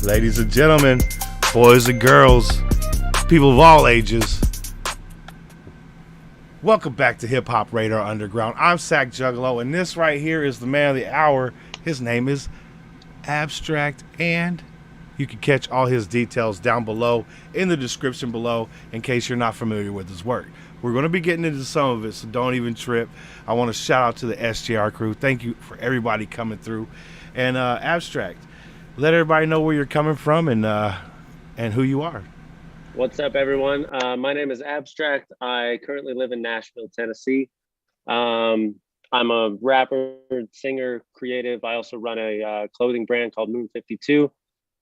Ladies and gentlemen, boys and girls, people of all ages, welcome back to Hip Hop Radar Underground. I'm Sack Juggalo, and this right here is the man of the hour. His name is Abstract, and you can catch all his details down below in the description below in case you're not familiar with his work. We're going to be getting into some of it, so don't even trip. I want to shout out to the SJR crew. Thank you for everybody coming through. And Abstract, let everybody know where you're coming from and who you are. What's up, everyone? My name is Abstract. I currently live in Nashville, Tennessee. I'm a rapper, singer, creative. I also run a clothing brand called Moon 52.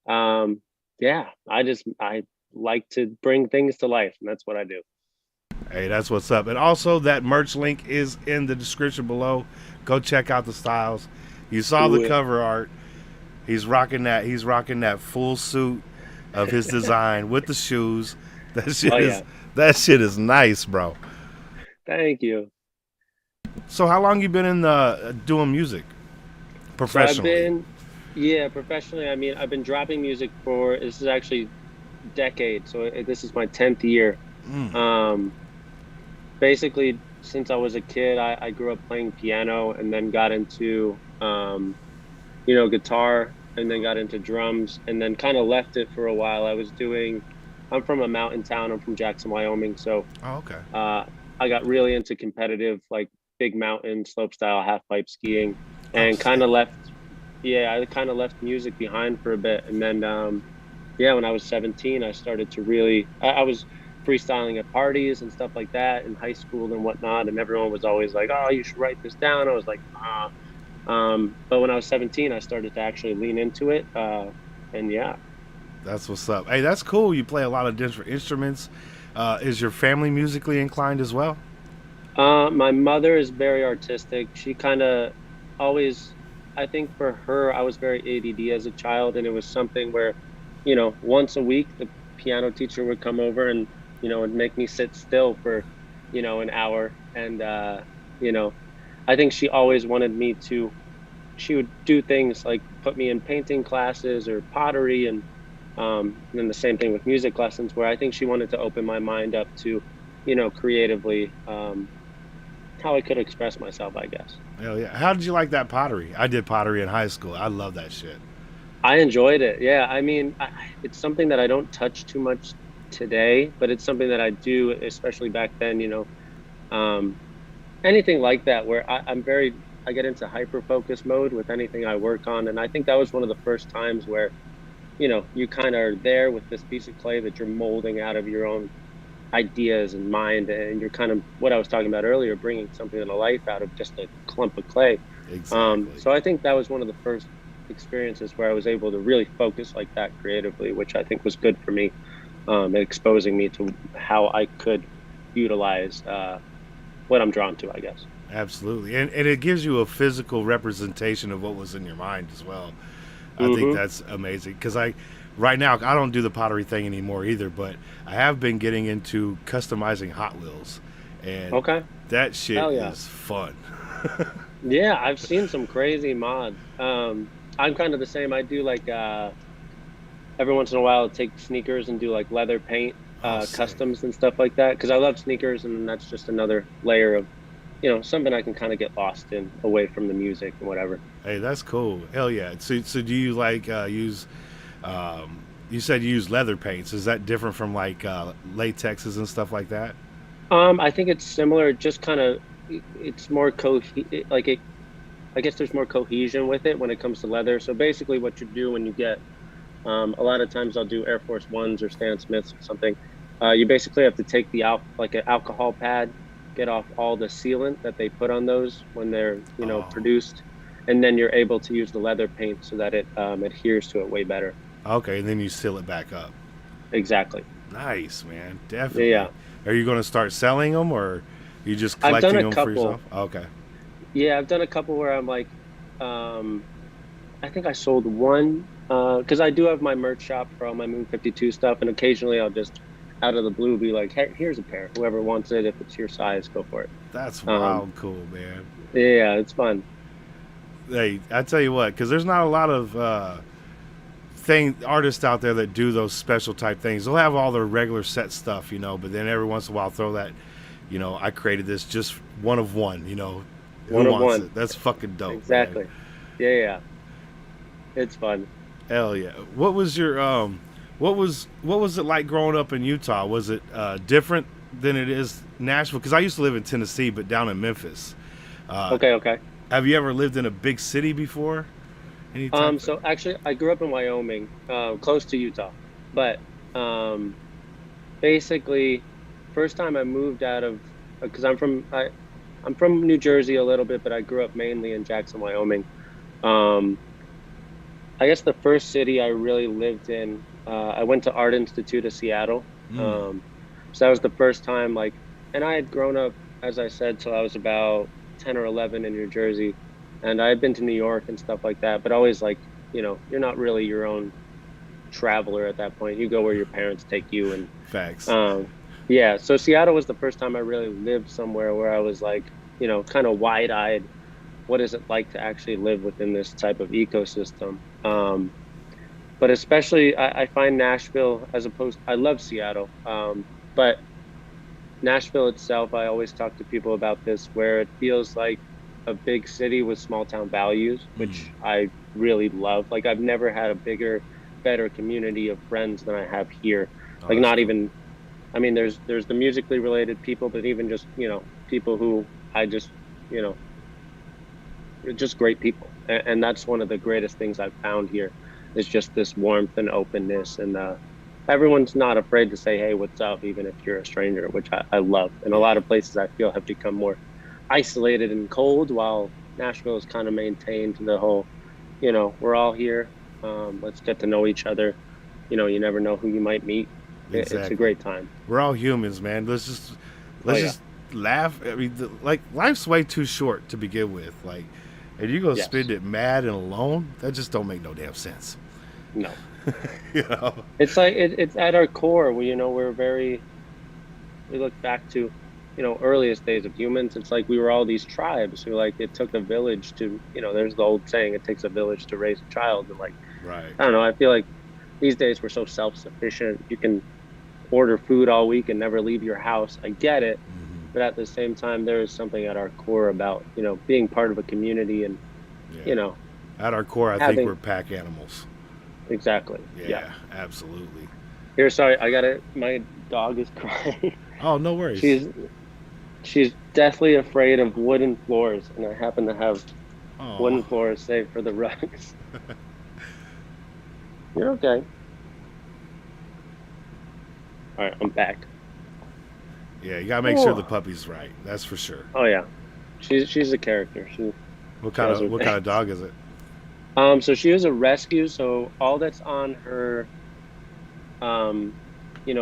Yeah, I like to bring things to life, and that's what I do. Hey, that's what's up. And also, that merch link is in the description below. Go check out the styles. You saw the cover art. He's rocking that. He's rocking that full suit of his design with the shoes. That shit is nice, bro. Thank you. So, how long you been in doing music professionally? Professionally. I mean, I've been dropping music for this is actually decade. So this is my 10th year. Basically, since I was a kid, I grew up playing piano and then got into, guitar and then got into drums and then kind of left it for a while. I'm from a mountain town. I'm from Jackson, Wyoming. So I got really into competitive, like big mountain slope style half pipe skiing and kind of left music behind for a bit. And then, when I was 17, I started to really, I was freestyling at parties and stuff like that in high school and whatnot, and everyone was always like, oh, you should write this down. I was like, but when I was 17, I started to actually lean into it, and yeah. That's what's up. Hey, that's cool. You play a lot of different instruments. Is your family musically inclined as well? My mother is very artistic. She kind of always, I think for her, I was very ADD as a child, and it was something where, once a week the piano teacher would come over and and make me sit still for, an hour. And, I think she always wanted me to, she would do things like put me in painting classes or pottery. And then the same thing with music lessons, where I think she wanted to open my mind up to, creatively, how I could express myself, I guess. Hell yeah. How did you like that pottery? I did pottery in high school. I love that shit. I enjoyed it. Yeah. I mean, it's something that I don't touch too much today, but it's something that I do, especially back then, anything like that, where I get into hyper focus mode with anything I work on. And I think that was one of the first times where, you kind of are there with this piece of clay that you're molding out of your own ideas and mind. And you're kind of what I was talking about earlier, bringing something to life out of just a clump of clay. Exactly. So I think that was one of the first experiences where I was able to really focus like that creatively, which I think was good for me, exposing me to how I could utilize what I'm drawn to, I guess. Absolutely. And it gives you a physical representation of what was in your mind as well. I think that's amazing because right now I don't do the pottery thing anymore either, but I have been getting into customizing Hot Wheels, and that shit is fun. Yeah, I've seen some crazy mods. I'm kind of the same. I do like every once in a while I'll take sneakers and do like leather paint customs and stuff like that because I love sneakers, and that's just another layer of something I can kind of get lost in away from the music and whatever. Hey, that's cool. Hell yeah. So do you like use you said you use leather paints. Is that different from like latexes and stuff like that? I think it's similar, just kind of it's more I guess there's more cohesion with it when it comes to leather. So basically what you do when you get a lot of times I'll do Air Force Ones or Stan Smiths or something. You basically have to take an alcohol pad, get off all the sealant that they put on those when they're produced, and then you're able to use the leather paint so that it adheres to it way better. Okay, and then you seal it back up. Exactly. Nice, man. Definitely. Yeah. Are you going to start selling them, or you just collecting them for yourself? Okay. Yeah, I've done a couple where I'm like, I think I sold one because I do have my merch shop for all my Moon 52 stuff, and occasionally I'll just out of the blue be like, hey, here's a pair. Whoever wants it, if it's your size, go for it. That's wild cool, man. Yeah, it's fun. Hey, I tell you what, because there's not a lot of artists out there that do those special type things. They'll have all their regular set stuff, but then every once in a while throw that, I created this just one of one. Who One of wants one. it? That's fucking dope, man. Exactly. Yeah, yeah. It's fun. Hell yeah. What was it like growing up in Utah? Was it different than it is Nashville? Because I used to live in Tennessee, but down in Memphis. Uh, Okay, okay. have you ever lived in a big city before? Any type of, So actually, I grew up in Wyoming, close to Utah, but um, basically, first time I moved out of, because I'm from New Jersey a little bit, but I grew up mainly in Jackson, Wyoming. Um, I guess the first city I really lived in, I went to Art Institute of Seattle. mm, Um, so that was the first time, like, and I had grown up, as I said, till I was about 10 or 11 in New Jersey. And I had been to New York and stuff like that, but always like, you're not really your own traveler at that point. You go where your parents take you. And facts. um, yeah, so Seattle was the first time I really lived somewhere where I was like, kind of wide eyed. What is it like to actually live within this type of ecosystem? But especially, I find Nashville as opposed. I love Seattle, but Nashville itself, I always talk to people about this, where it feels like a big city with small town values, which Mm. I really love. Like I've never had a bigger, better community of friends than I have here. Oh, Like that's not cool. even, I mean, there's the musically related people, but even just people who I just you know just great people, and that's one of the greatest things I've found here is just this warmth and openness, and everyone's not afraid to say, "Hey, what's up?" Even if you're a stranger, which I love. And a lot Yeah. of places I feel have become more isolated and cold, while Nashville has kind of maintained the whole, we're all here. Let's get to know each other. You never know who you might meet. It's a Exactly. great time. We're all humans, man. Let's just Oh let's yeah, just laugh. I mean, like life's way too short to begin with. Like, and you gonna spend yes, it mad and alone? That just don't make no damn sense. no. you know? It's like it's at our core. We're very we look back to earliest days of humans. It's like we were all these tribes who, like, it took a village to, there's the old saying, it takes a village to raise a child. And like, Right. I don't know, I feel like these days we're so self-sufficient. You can order food all week and never leave your house. I get it, Hmm. but at the same time there is something at our core about being part of a community, and Yeah. you know At our core, I think having we're pack animals. exactly. Yeah. Yeah, absolutely. Here, sorry, I gotta, my dog is crying. Oh, no worries. she's she's deathly afraid of wooden floors, and I happen to have wooden Oh, floors saved for the rugs. You're okay. All right, I'm back. yeah. You gotta make sure the Oh, puppy's right. That's for sure. oh yeah, she's a character. What She kind has of her what kind thing. of dog is it? So she was a rescue. So all that's on her, um,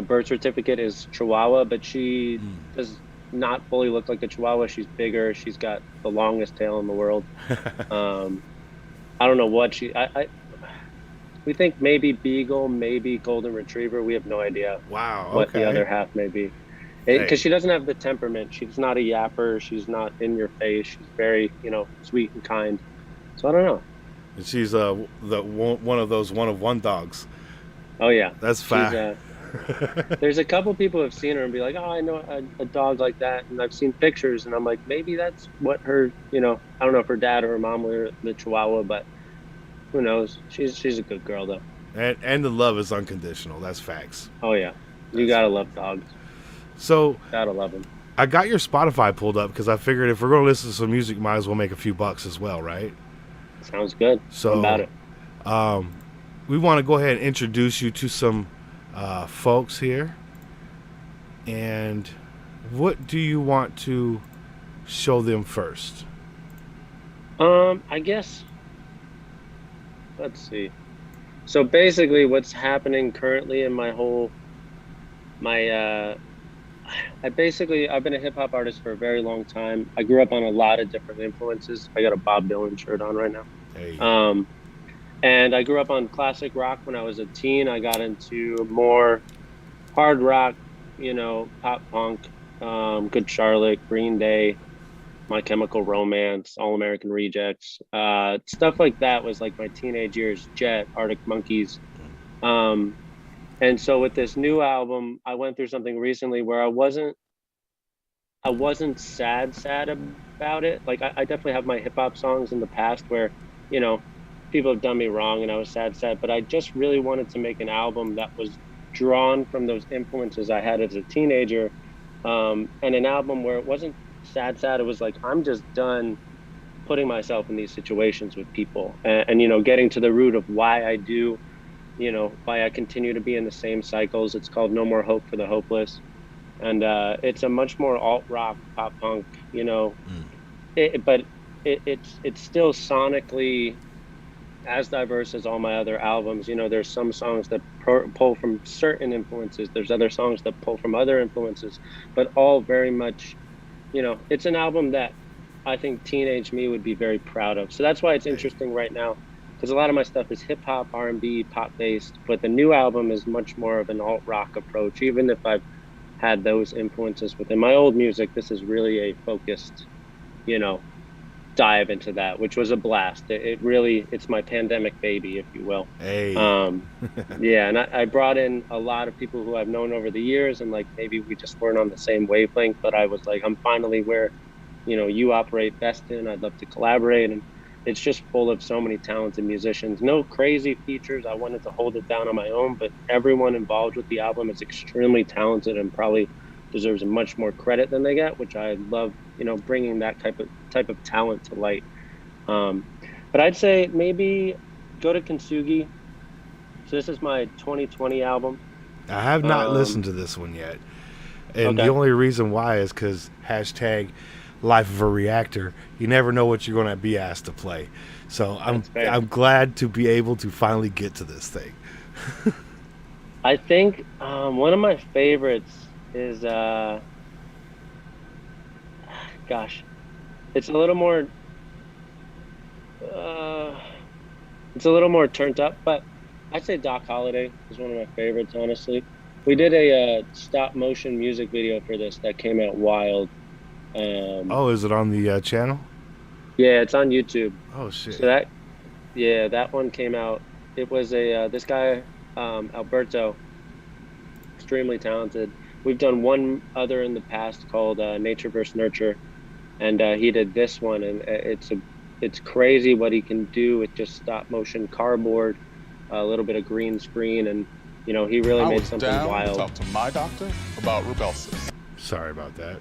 birth certificate is Chihuahua, but she Mm. does not fully look like a Chihuahua. She's bigger. She's got the longest tail in the world. Um, I don't know what we think maybe Beagle, maybe Golden Retriever. We have no idea Wow. what the other Okay. half may be. Because Hey, she doesn't have the temperament. She's not a yapper. She's not in your face. She's very, sweet and kind. So I don't know. and she's one of those one of one dogs. Oh yeah, That's she's fine. there's a couple people who've seen her and be like, oh, I know a dog like that, and I've seen pictures, and I'm like, maybe that's what her, I don't know if her dad or her mom were the Chihuahua, but who knows? She's a good girl though. And the love is unconditional. That's facts. Oh yeah, you That's gotta love dogs. so. Gotta love them. I got your Spotify pulled up because I figured if we're going to listen to some music, might as well make a few bucks as well, right? Sounds good. I'm about So it. um, we want to go ahead and introduce you to some folks here. And what do you want to show them first? I guess, let's see. So basically, what's happening currently in my I've been a hip hop artist for a very long time. I grew up on a lot of different influences. I got a Bob Dylan shirt on right now. Hey, Um, and I grew up on classic rock when I was a teen. I got into more hard rock, pop punk, Good Charlotte, Green Day, My Chemical Romance, All American Rejects, stuff like that was like my teenage years. Jet, Arctic Monkeys. Um, and so with this new album, I went through something recently where I wasn't sad about it. Like I definitely have my hip hop songs in the past where, you know, people have done me wrong and I was sad, but I just really wanted to make an album that was drawn from those influences I had as a teenager. And an album where it wasn't sad. It was like, I'm just done putting myself in these situations with people and getting to the root of why I do, why I continue to be in the same cycles. It's called No More Hope for the Hopeless. And it's a much more alt rock, pop punk, Mm. but it's still sonically as diverse as all my other albums. There's some songs that pull from certain influences. There's other songs that pull from other influences, but all very much, it's an album that I think teenage me would be very proud of. So that's why it's Hey. interesting right now, because a lot of my stuff is hip hop, R&B, pop based, but the new album is much more of an alt rock approach. Even if I've had those influences within my old music, this is really a focused, you know, dive into that, which was a blast. It really, it's my pandemic baby, if you will. Hey. Um, yeah, and I brought in a lot of people who I've known over the years, and like maybe we just weren't on the same wavelength. But I was like, I'm finally where, you operate best in. I'd love to collaborate, and it's just full of so many talented musicians. No crazy features. I wanted to hold it down on my own, but everyone involved with the album is extremely talented and probably deserves much more credit than they get, which I love. Bringing that type of talent to light. Um, but I'd say maybe go to Kintsugi. So this is my 2020 album. I have not Um, listened to this one yet. And the okay, only reason why is because hashtag life of a reactor. You never know what you're going to be asked to play. So I'm that's fair. I'm glad to be able to finally get to this thing. I think one of my favorites is gosh, it's a little more uh, it's a little more turned up, but I'd say Doc Holliday is one of my favorites. Honestly, we did a stop motion music video for this that came out wild. Um, Oh, is it on the channel? yeah, it's on YouTube. Oh shit. So that one came out. It was a this guy Alberto, extremely talented. We've done one other in the past called Nature vs Nurture, and he did this one, and it's crazy what he can do with just stop motion cardboard, a little bit of green screen, and he really I made was something down to wild. talk to my doctor about Rubelsis. Sorry about that.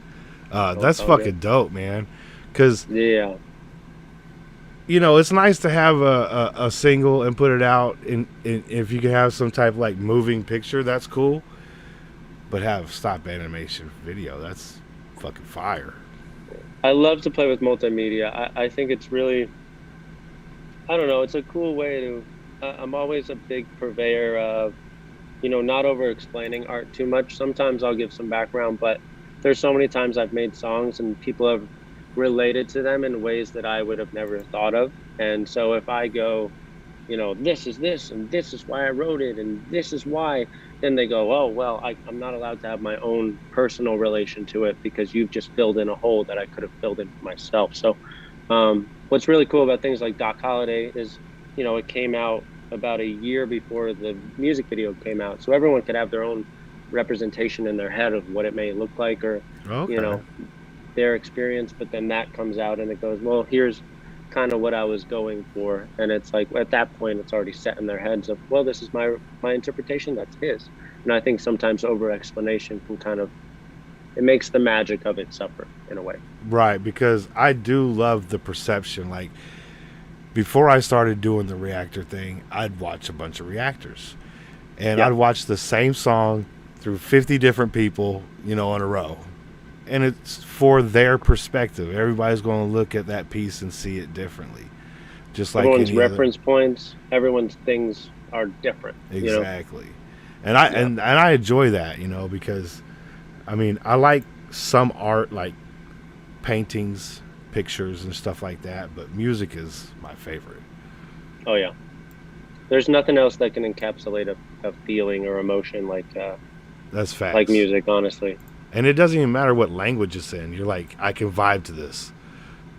Oh, it's That's all good. fucking dope, man. Because Yeah, it's nice to have a single and put it out. In if you can have some type of like moving picture, that's cool. But have stop animation video, that's fucking fire. I love to play with multimedia. I think it's really, I don't know, it's a cool way to. I'm always a big purveyor of not over explaining art too much. Sometimes I'll give some background, but there's so many times I've made songs and people have related to them in ways that I would have never thought of. And so if I go, this is this, and this is why I wrote it, and this is why, then they go, oh, well, I'm not allowed to have my own personal relation to it because you've just filled in a hole that I could have filled in for myself. So what's really cool about things like Doc Holliday is, it came out about a year before the music video came out. So everyone could have their own representation in their head of what it may look like or, you Okay. know, their experience. But then that comes out and it goes, well, here's kind of what I was going for. And it's like at that point, it's already set in their heads of, well, this is my interpretation. That's his. And I think sometimes over explanation can kind of, it makes the magic of it suffer in a way. Right, because I do love the perception. Like before I started doing the reactor thing, I'd watch a bunch of reactors. And I'd Yep. watch the same song through 50 different people, in a row. And it's for their perspective. Everybody's going to look at that piece and see it differently. Just like Everyone's any other. reference points, everyone's things are different. Exactly. And I Yeah. and I enjoy that, because I mean, I like some art like paintings, pictures and stuff like that, but music is my favorite. Oh yeah. There's nothing else that can encapsulate a feeling or emotion That's like facts. music, honestly. And it doesn't even matter what language it's in. You're like, I can vibe to this.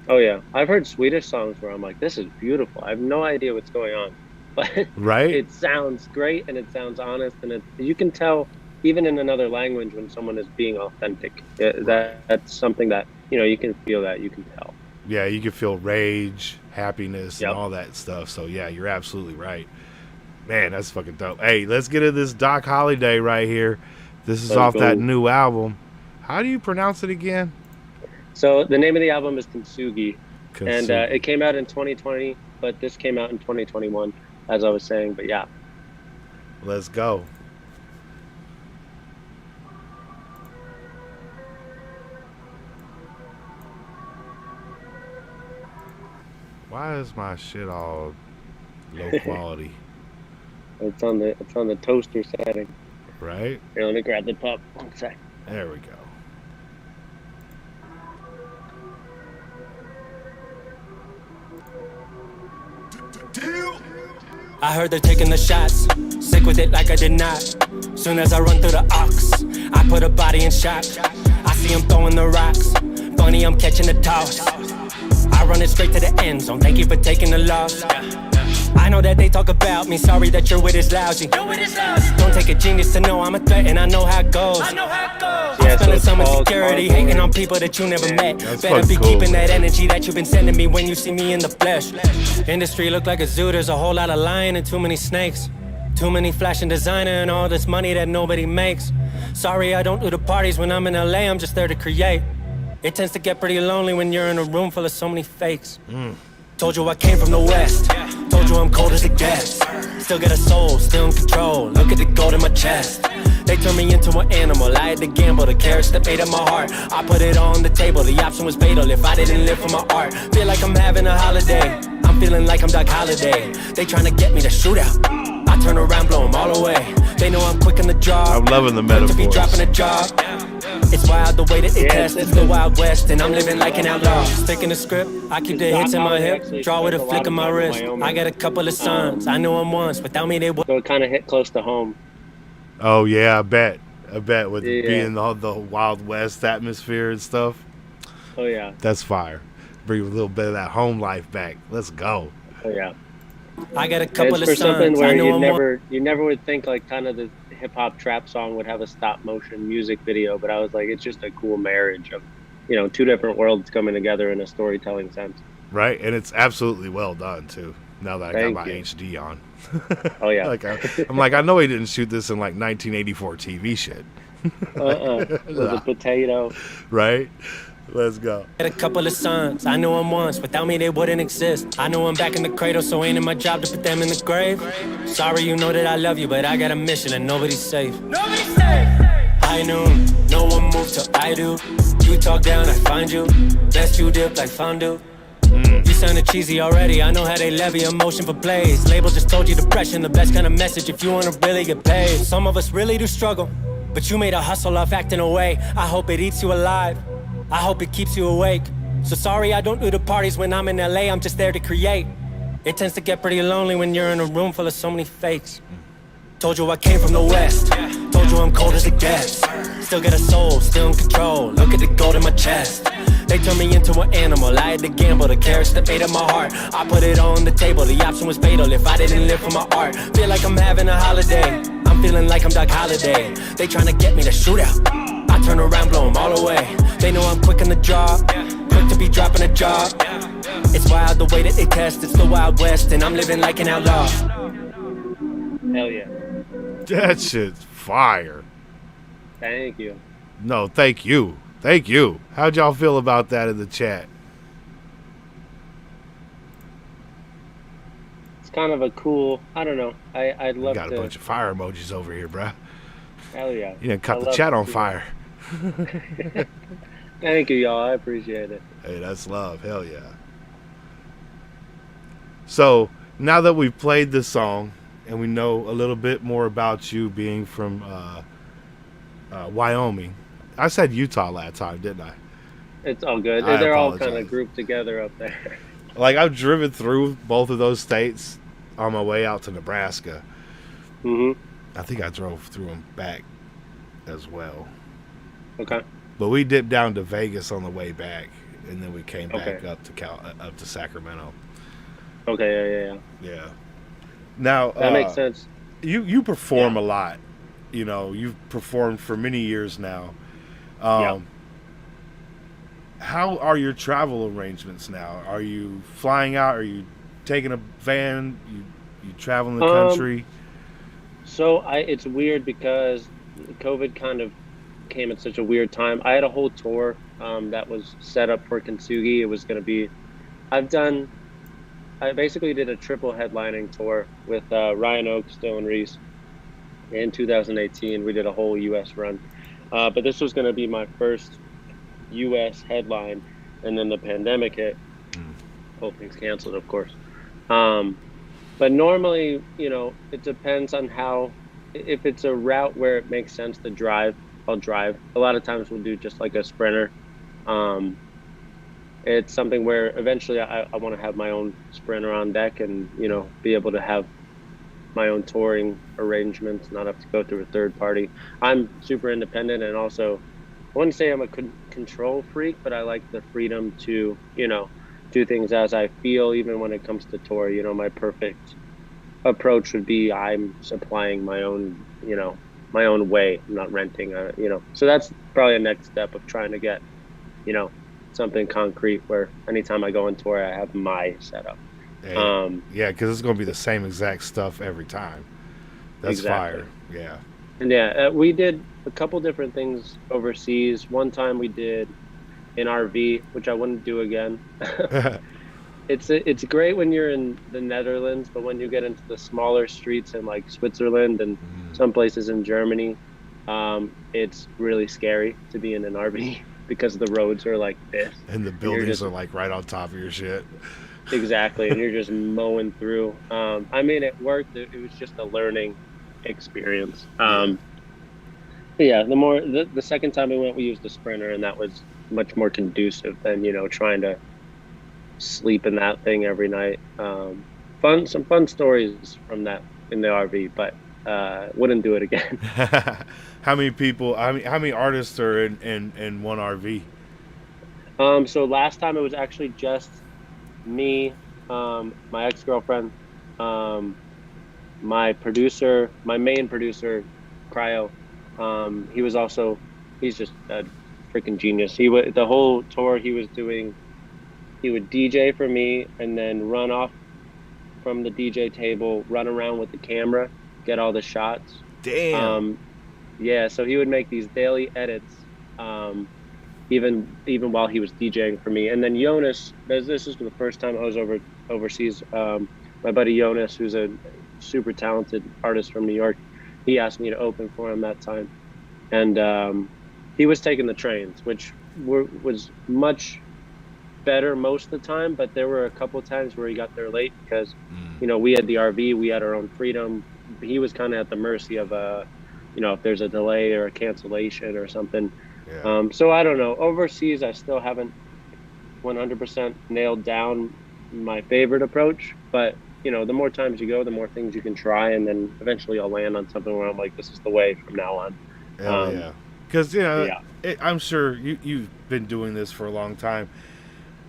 Oh yeah. I've heard Swedish songs where I'm like, this is beautiful. I have no idea what's going on. but Right? it sounds great and it sounds honest, and you can tell even in another language when someone is being authentic. That's something that you can feel, that you can tell. Yeah, you can feel rage, happiness, and Yep. all that stuff. So yeah, you're absolutely right. Man, that's fucking dope. Hey, let's get into this Doc Holliday right here. This is Let's off that go. new album. How do you pronounce it again? So the name of the album is Kintsugi, and Kintsugi. it came out in 2020, but this came out in 2021, as I was saying. But yeah, Let's go. Why is my shit all low quality? it's on the toaster setting. Right? Here, let me grab the pup. One sec. There we go. I heard they're taking the shots, sick with it like I did not. Soon as I run through the ox, I put a body in shock. I see him throwing the rocks, funny I'm catching the toss. I run it straight to the end zone, thank you for taking the loss. I know that they talk about me, sorry that your wit is lousy. Don't take a genius to know I'm a threat and I know how it goes. Yeah, so Spending it's summer called security, Hardcore. hating on people that you never met. That's Better be fucking cool. keeping that energy that you've been sending me when you see me in the flesh. Industry look like a zoo, there's a whole lot of lying and too many snakes. Too many flashing designer and all this money that nobody makes. Sorry I don't do the parties when I'm in LA, I'm just there to create. It tends to get pretty lonely when you're in a room full of so many fakes. Told you I came from the west, told you I'm cold as it gets. Still got a soul, still in control, look at the gold in my chest. They turned me into an animal, I had to gamble, the carrots that made up my heart. I put it on the table, the option was fatal if I didn't live for my art. Feel like I'm having a holiday, I'm feeling like I'm Doc Holliday. They tryna get me to shoot out, I turn around, blow them all away. They know I'm quick in the draw, I'm loving the quick to be metaphors. dropping a job. It's wild the way that they Yeah, test, it's it's the Wild West, and I'm living like an outlaw. Sticking the script, I keep the Doc hits in my Holliday hip, actually draw with a spent a flick lot of of my time in wrist. Wyoming. I got a couple of sons, I knew them once, without me they would. So it kind of hit close to home. Oh yeah, I bet with Yeah. being the Wild West atmosphere and stuff. Oh yeah, That's fire. Bring a little bit of that home life back. Let's go. oh yeah. I got a And couple it's of for something sons, I where knew them you never would think like kind of the hip hop trap song would have a stop motion music video, but I was like, it's just a cool marriage of two different worlds coming together in a storytelling sense. Right? And it's absolutely well done too. Now that I Thank got my you. HD on. Oh yeah. I'm like, I know he didn't shoot this in like 1984 TV shit. With a potato. Right? Let's go. Had a couple of sons, I knew them once, without me they wouldn't exist. I know I'm back in the cradle, so ain't it my job to put them in the grave? Sorry, you know that I love you, but I got a mission and nobody's safe. High noon, no one moves till I do. You talk down, I find you. Best you dip like fondue. You sounded cheesy already, I know how they levy emotion for plays. Label just told you depression, the best kind of message if you wanna really get paid. Some of us really do struggle, but you made a hustle off acting away. I hope it eats you alive, I hope it keeps you awake. So sorry I don't do the parties when I'm in LA, I'm just there to create. It tends to get pretty lonely when you're in a room full of so many fakes. Told you I came from the west, told you I'm cold as it gets. Still got a soul, still in control, look at the gold in my chest. They turned me into an animal, I had to gamble, the carrots that made up my heart. I put it on the table, the option was fatal if I didn't live for my art. Feel like I'm having a holiday, I'm feeling like I'm Doc Holliday. They tryna get me to shoot out, I turn around, blow them all away. They know I'm quick in the draw, quick to be dropping a job. It's wild the way that they test, it's the Wild West, and I'm living like an outlaw. Hell yeah. That shit's fire. Thank you. No, thank you. Thank you. How'd y'all feel about that in the chat? It's kind of a cool, I don't know. I'd love Got to. a bunch of fire emojis over here, bruh. Hell yeah. You done I caught the love chat to on see fire. that. Thank you, y'all. I appreciate it. Hey, that's love. Hell yeah. So, now that we've played this song and we know a little bit more about you being from Wyoming. I said Utah last time, didn't I? It's all good. I They're all apologize. kind of grouped together up there. Like, I've driven through both of those states on my way out to Nebraska. hmm I think I drove through them back as well. Okay. But we dipped down to Vegas on the way back, and then we came back Okay. up to Sacramento. Okay. Yeah. Yeah. Now, That makes sense. you perform Yeah. a lot. You know, you've performed for many years now. Yeah. Um, how are your travel arrangements now? Are you flying out? Are you taking a van? You traveling the Um, country? so it's weird because COVID kind of came at such a weird time. I had a whole tour that was set up for Kintsugi. It was going to be, I've done, I basically did a triple headlining tour with Ryan Oakes, Dylan Reese in 2018. We did a whole US run. But this was going to be my first US headline. And then the pandemic hit. Whole thing's canceled, of course. Um, but normally, it depends on if it's a route where it makes sense to drive, I'll drive. A lot of times we'll do just like a sprinter. Um, it's something where eventually I want to have my own sprinter on deck and, be able to have my own touring arrangements, not have to go through a third party. I'm super independent, and also I wouldn't say I'm a control freak, but I like the freedom to, do things as I feel, even when it comes to tour. My perfect approach would be I'm supplying my own, my own way. I'm not renting, So that's probably a next step of trying to get, you know, something concrete where anytime I go on tour, I have my setup. Yeah, because it's going to be the same exact stuff every time. That's Exactly. fire. Yeah. And yeah, we did a couple different things overseas. One time we did an RV, which I wouldn't do again. It's great when you're in the Netherlands, but when you get into the smaller streets in like Switzerland and some places in Germany, it's really scary to be in an RV because the roads are like this. And the you're buildings just- are like right on top of your shit. Exactly, and you're just mowing through. I mean, it worked. It was just a learning experience. Yeah, the second time we went, we used a Sprinter, and that was much more conducive than trying to sleep in that thing every night. Some fun stories from that in the RV, but wouldn't do it again. How many people? How many artists are in one RV? So last time it was actually just me, my ex-girlfriend, my producer, my main producer, Cryo. He's just a freaking genius. The whole tour he was doing, he would DJ for me and then run off from the DJ table, run around with the camera, get all the shots. Damn. Yeah, so he would make these daily edits, even while he was DJing for me. And then Jonas, this is the first time I was overseas. My buddy Jonas, who's a super talented artist from New York, he asked me to open for him that time. And he was taking the trains, which was much better most of the time, but there were a couple of times where he got there late because, we had the RV, we had our own freedom. He was kind of at the mercy of if there's a delay or a cancellation or something. Yeah. So I don't know. Overseas, I still haven't 100% nailed down my favorite approach, but the more times you go, the more things you can try, and then eventually I'll land on something where I'm like, this is the way from now on. Hell yeah. Because Yeah. I'm sure you've been doing this for a long time.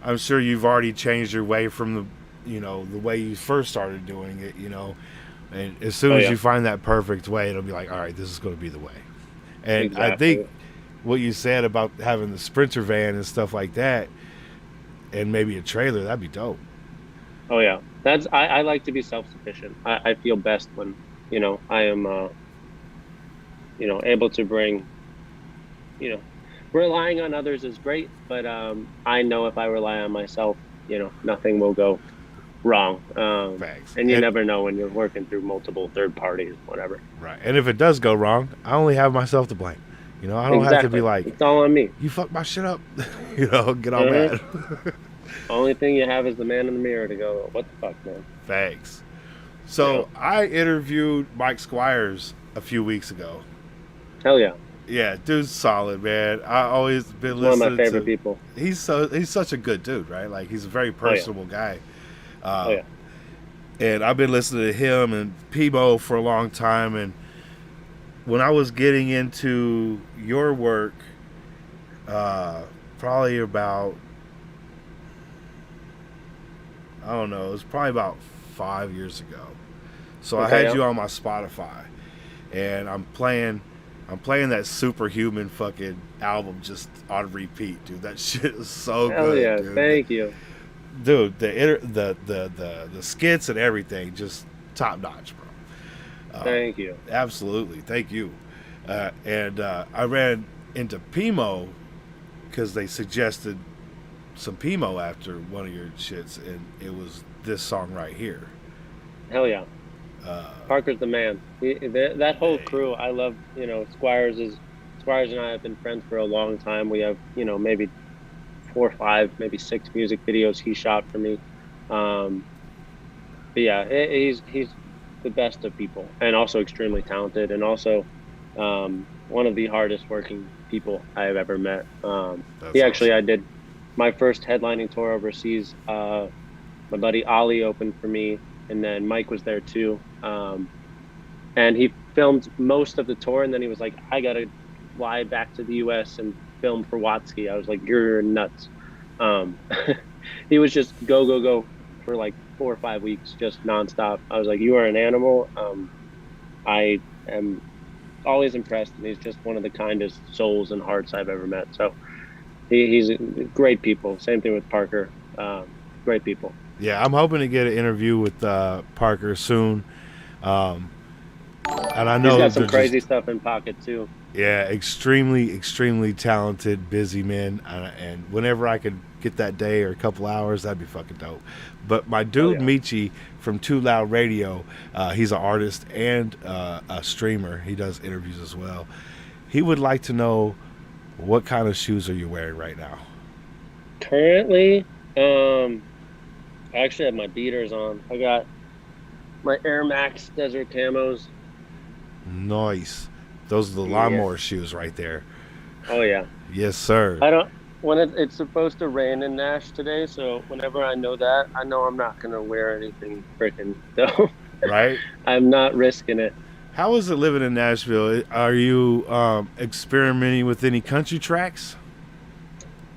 I'm sure you've already changed your way from the way you first started doing it. And as soon as you find that perfect way, it'll be like, all right, this is going to be the way. And Exactly. I think what you said about having the Sprinter van and stuff like that, and maybe a trailer, that'd be dope. Oh yeah, I like to be self-sufficient. I feel best when I am able to bring. Relying on others is great, but I know if I rely on myself, nothing will go wrong. Facts. And you never know when you're working through multiple third parties, whatever. Right. And if it does go wrong, I only have myself to blame. I don't have to be like, it's all on me. you fucked my shit up. Get all mad. Only thing you have is the man in the mirror to go, what the fuck, man? Thanks. So Yeah. I interviewed Mike Squires a few weeks ago. Hell yeah. Yeah, dude's solid, man. I always been One of listening my favorite to. people. He's such a good dude, right? Like he's a very personable guy. Oh yeah. And I've been listening to him and Peebo for a long time. And when I was getting into your work, probably about, I don't know, it was probably about 5 years ago. So I Okay, had yeah. you on my Spotify, and I'm playing that Superhuman fucking album just on repeat, dude. That shit is so Hell good, yeah! dude. Thank you. Dude, the skits and everything just top notch, bro. Thank you. Absolutely, thank you. And I ran into Pimo because they suggested some Pimo after one of your shits, and it was this song right here. Hell yeah. Uh, Parker's the man. That whole crew, I love. Squires and I have been friends for a long time. We have, maybe 4 or 5, maybe 6 music videos he shot for me. But yeah, he's the best of people, and also extremely talented, and also one of the hardest working people I have ever met. that's He actually, awesome. I did my first headlining tour overseas. My buddy Ali opened for me, and then Mike was there too. And he filmed most of the tour, and then he was like, I gotta fly back to the US and film for Watsky. I was like, you're nuts. Um, he was just go, go, go for like 4 or 5 weeks, just nonstop. I was like, you are an animal. I am always impressed, and he's just one of the kindest souls and hearts I've ever met. So he's great people. Same thing with Parker. Great people. Yeah, I'm hoping to get an interview with Parker soon. And I know He's got some they're crazy just, stuff in pocket too. yeah, extremely talented, busy men. And whenever I could get that day or a couple hours, that'd be fucking dope. But my dude yeah. Michi from Too Loud Radio, he's an artist and a streamer. He does interviews as well. He would like to know, what kind of shoes are you wearing right now? Currently, I actually have my beaters on. I got my Air Max Desert Camos. Nice. Those are the Yeah. lawnmower shoes right there. Oh yeah. Yes, sir. I don't. When it's supposed to rain in Nash today, so whenever I know that, I know I'm not gonna wear anything freaking. So Right? I'm not risking it. How is it living in Nashville? Are you experimenting with any country tracks?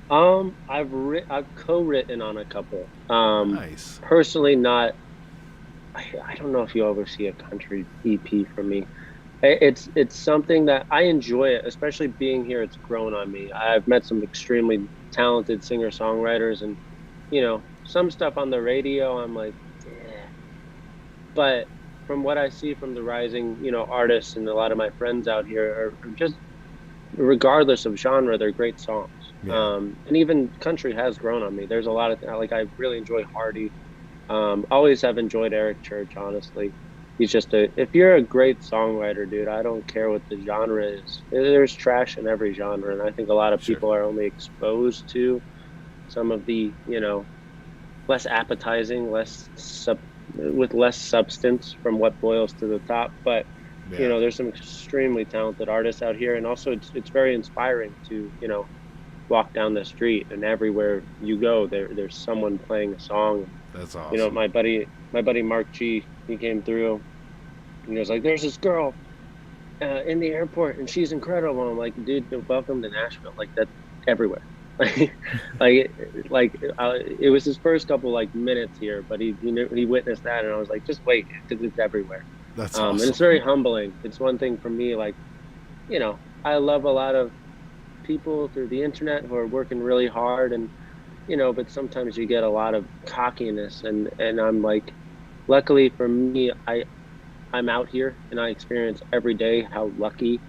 I've co-written on a couple. Nice. Personally, not. I don't know if you'll ever see a country EP from me. It's something that I enjoy it, especially being here. It's grown on me. I've met some extremely talented singer-songwriters, and some stuff on the radio, I'm like, eh. But from what I see from the rising, artists and a lot of my friends out here are just, regardless of genre, they're great songs. Yeah. And even country has grown on me. There's a lot of like, I really enjoy Hardy. Always have enjoyed Eric Church, honestly. He's just if you're a great songwriter, dude, I don't care what the genre is. There's trash in every genre, and I think a lot of Sure. people are only exposed to some of the, less appetizing, with less substance from what boils to the top. But Yeah. there's some extremely talented artists out here, and also it's very inspiring to walk down the street, and everywhere you go, there's someone playing a song. That's awesome. My buddy Mark G, he came through, and he was like, "There's this girl in the airport, and she's incredible." I'm like, "Dude, welcome to Nashville. Like, that's everywhere." It was his first couple minutes here, but he witnessed that, and I was like, "Just wait, because it's everywhere." That's And awesome. it's very humbling. It's one thing for me, I love a lot of people through the internet who are working really hard, and but sometimes you get a lot of cockiness, and I'm like, luckily for me, I'm out here, and I experience every day how lucky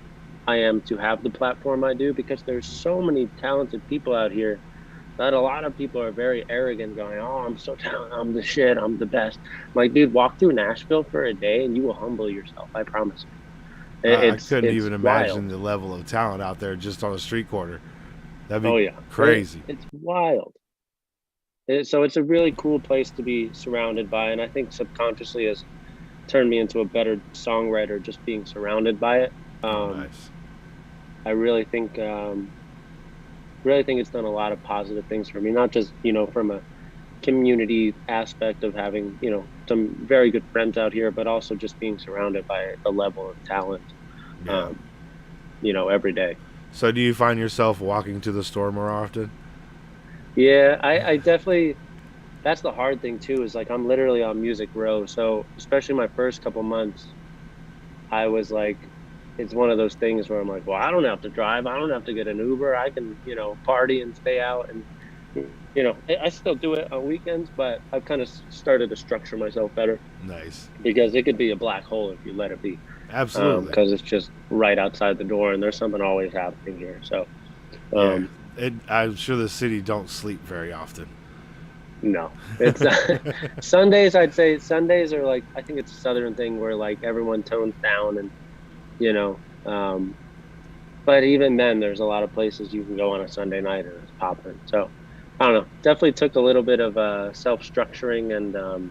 I am to have the platform I do, because there's so many talented people out here that a lot of people are very arrogant, going, "Oh, I'm so talented, I'm the shit, I'm the best." I'm like, dude, walk through Nashville for a day and you will humble yourself, I promise you. I couldn't It's even imagine wild. the level of talent out there just on a street corner. That'd be Oh yeah, crazy. It's wild. So it's a really cool place to be surrounded by, and I think subconsciously has turned me into a better songwriter just being surrounded by it. Nice. I really think it's done a lot of positive things for me, not just from a community aspect of having some very good friends out here, but also just being surrounded by a level of talent, Yeah. every day. So do you find yourself walking to the store more often? Yeah, I definitely that's the hard thing too, is like I'm literally on Music Row. So especially my first couple months, I was like, it's one of those things where I'm like, well, I don't have to drive. I don't have to get an Uber. I can, party and stay out. And, I still do it on weekends, but I've kind of started to structure myself better Nice. because it could be a black hole if you let it be. Absolutely. Because it's just right outside the door and there's something always happening here. So, I'm sure the city don't sleep very often. no, it's Sundays. I'd say Sundays are like, I think it's a Southern thing where like everyone tones down and, but even then there's a lot of places you can go on a Sunday night and it's popping. So I don't know, definitely took a little bit of self-structuring and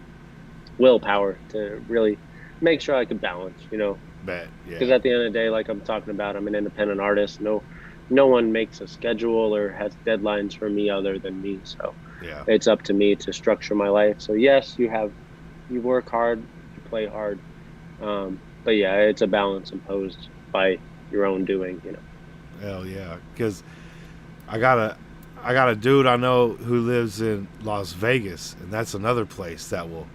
willpower to really make sure I could balance, Bet. because Yeah. at the end of the day, like I'm talking about, I'm an independent artist. No one makes a schedule or has deadlines for me other than me. So Yeah. it's up to me to structure my life. So yes, you work hard, you play hard. But yeah, it's a balance imposed by your own doing, Hell yeah. Because I got a dude I know who lives in Las Vegas, and that's another place that will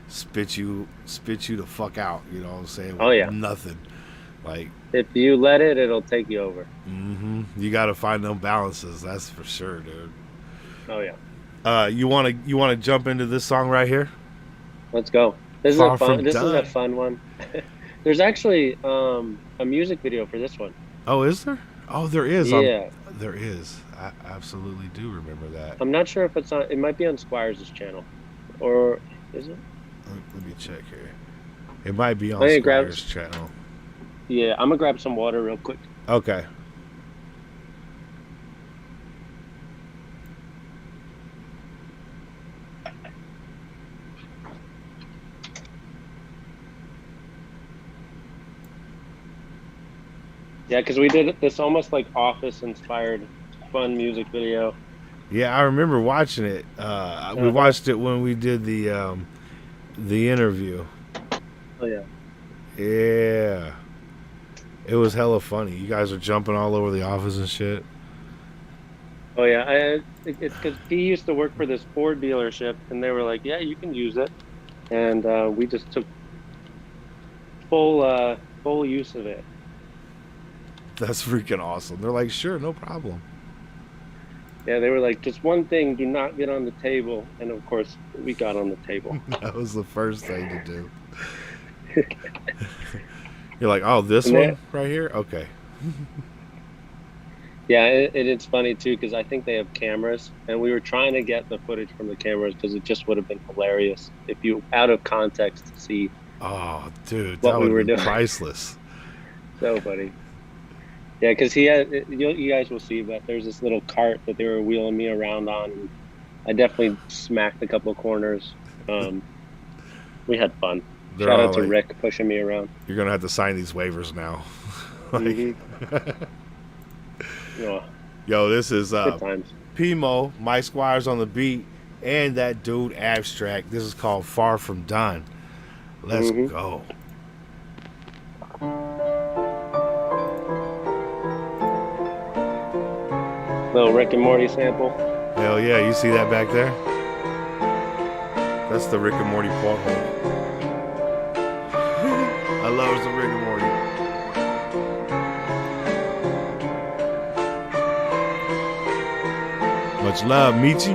spit you the fuck out. You know what I'm saying? Oh, yeah. Nothing. Like, If you let it, it'll take you over. you got to find them balances. That's for sure, dude. Oh yeah. You want to jump into this song right here? Let's go. This is Far a fun. From This is a Done. fun one. There's actually a music video for this one. Oh, is there? Oh, there is. Yeah. There is. I absolutely do remember that. I'm not sure if it's on. It might be on Squires' channel, or is it? Let me check here. It might be on I think it Squire's channel. Yeah, I'm gonna grab some water real quick. Okay. Yeah, because we did this almost like Office-inspired fun music video. Yeah, I remember watching it. We watched it when we did the interview. Oh yeah. Yeah. It was hella funny. You guys are jumping all over the office and shit. Oh yeah. It's because he used to work for this Ford dealership, and they were like, "Yeah, you can use it," and we just took full use of it. That's freaking awesome. They're like, sure, no problem. Yeah, they were like, "Just one thing: do not get on the table." And of course, we got on the table. That was the first thing to do. You're like, oh, this And one then- right here? Okay. Yeah, it's funny too because I think they have cameras, and we were trying to get the footage from the cameras because it just would have been hilarious if you, out of context, to see. Oh, dude, What that we would were be doing. priceless. So funny. Yeah, because he had. You guys will see, but there's this little cart that they were wheeling me around on, and I definitely smacked a couple of corners. We had fun. They're Shout all out to like, Rick pushing me around. You're going to have to sign these waivers now. Like, Yeah, yo, this is good times. Pimo, Mike Squires on the beat, and that dude Abstract. This is called Far From Done. Let's go. Little Rick and Morty sample. Hell yeah, you see that back there? That's the Rick and Morty porthole. I love some Rick and Morty. Much love, Michi.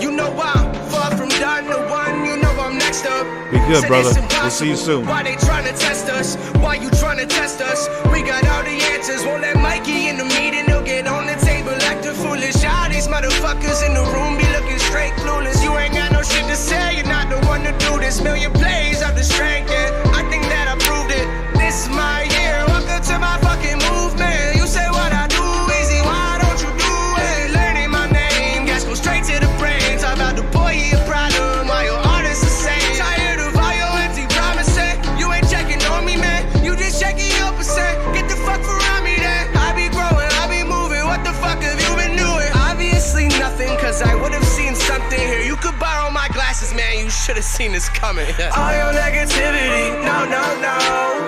You know I'm far from done, the one, you know I'm next up. Be good, Said brother. it's We'll see you impossible. soon. Why they trying to test us? Why you trying to test us? We got all the answers. Won't let Mikey in the meeting. He'll get on the table acting foolish. All these motherfuckers in the room be looking straight clueless. You ain't got no shit to say. You're not the one to do this. Million plays of the strength, and I think that I proved it. This is my year. Welcome to my fucking movement. You say what I do easy. Why don't you do it? Learning my name. Gas go straight to the brain. Talk about the boy, he a problem. Why your art is the same. Tired of all your empty promises. You ain't checking on me, man. You just checking your percent. Get the fuck around me then. I be growing, I be moving. What the fuck have you been doing? Obviously nothing, cause I would have seen something here. You could borrow my glasses, man. You should have seen this coming. All your negativity, no, no, no.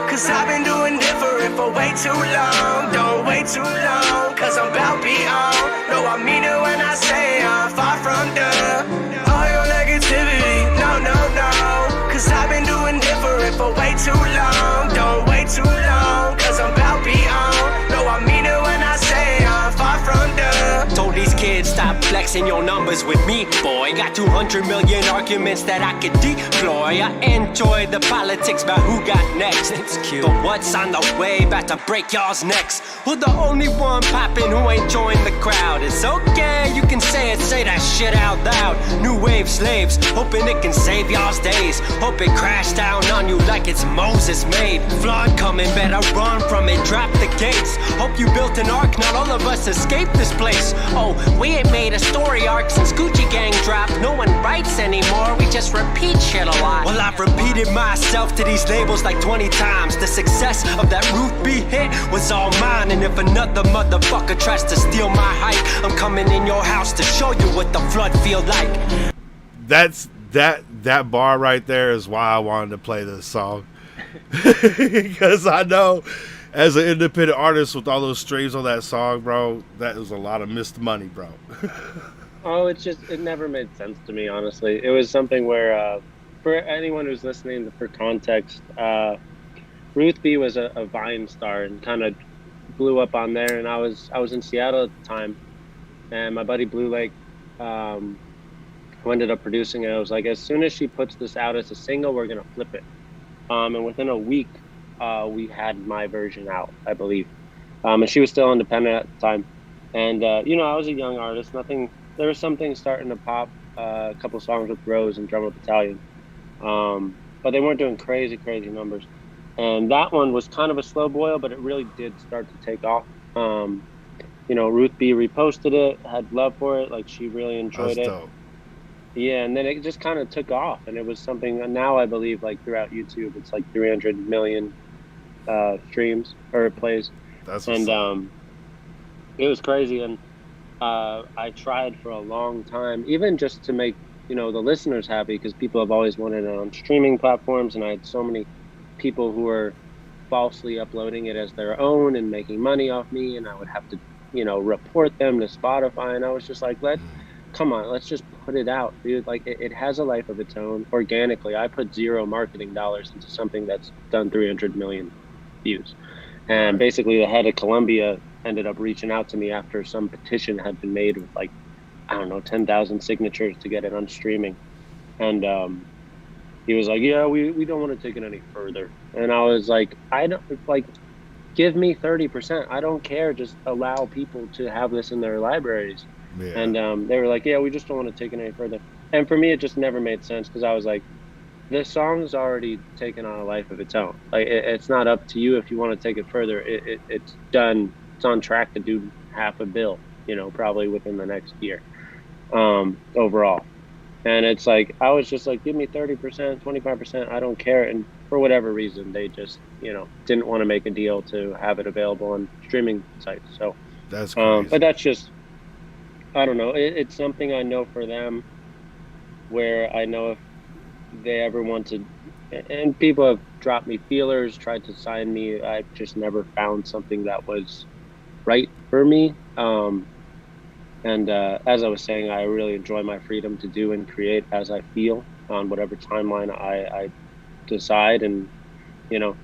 Cause I've been doing different for way too long. Don't wait too long, cause I'm about beyond. No, I mean it when I say I'm far from done. All mixing your numbers with me, boy. Got 200 million arguments that I could deploy. I enjoy the politics about who got next. It's cute. But what's on the way, about to break y'all's necks. Who the only one popping who ain't joined the crowd? It's okay, you can say it, say that shit out loud. New wave slaves, hoping it can save y'all's days. Hope it crash down on you like it's Moses made. Flood coming, better run from it, drop the gates. Hope you built an ark, not all of us escaped this place. Oh, we ain't made a story arc since Gucci Gang dropped. No one writes anymore, we just repeat shit a lot. Well, I've repeated myself to these labels like 20 times. The success of that Ruth B hit was all mine. And if another motherfucker tries to steal my hype, I'm coming in your house to show you what the flood feel like. That bar right there is why I wanted to play this song. Because I know as an independent artist with all those streams on that song, bro, that is a lot of missed money, bro. Oh, it never made sense to me, honestly. It was something where, for anyone who's listening, for context, Ruth B was a Vine star and kind of blew up on there. And I was in Seattle at the time, and my buddy Blue Lake, who ended up producing it, I was like, as soon as she puts this out as a single, we're gonna flip it. And within a week, we had my version out, I believe. And she was still independent at the time. And, you know, I was a young artist. There was something starting to pop, a couple songs with Rose and Drummer Battalion. But they weren't doing crazy numbers. And that one was kind of a slow boil, but it really did start to take off. You know, Ruth B reposted it, had love for it. Like, she really enjoyed it. Dope. Yeah, and then it just kind of took off, and it was something. And now I believe, like, throughout YouTube, it's like 300 million streams or plays. That's what's up. It was crazy, and I tried for a long time, even just to make, you know, the listeners happy, because people have always wanted it on streaming platforms, and I had so many people who were falsely uploading it as their own and making money off me, and I would have to, you know, report them to Spotify, and I was just like, come on, let's just put it out, dude. Like, it has a life of its own organically. I put zero marketing dollars into something that's done 300 million views. And basically the head of Columbia ended up reaching out to me after some petition had been made with, like, I don't know, 10,000 signatures to get it on streaming. And he was like, yeah, we don't want to take it any further. And I was like, give me 30%. I don't care. Just allow people to have this in their libraries. Yeah. And they were like, yeah, we just don't want to take it any further. And for me, it just never made sense, because I was like, this song's already taken on a life of its own. Like, it's not up to you if you want to take it further. It's done. It's on track to do $500 million, you know, probably within the next year, overall. And it's like, I was just like, give me 30%, 25%. I don't care. And for whatever reason, they just, you know, didn't want to make a deal to have it available on streaming sites. So that's crazy. But that's just, I don't know. It's something I know for them, where I know if they ever want to, and people have dropped me feelers, tried to sign me. I've just never found something that was right for me. And as I was saying, I really enjoy my freedom to do and create as I feel on whatever timeline I decide. And, you know,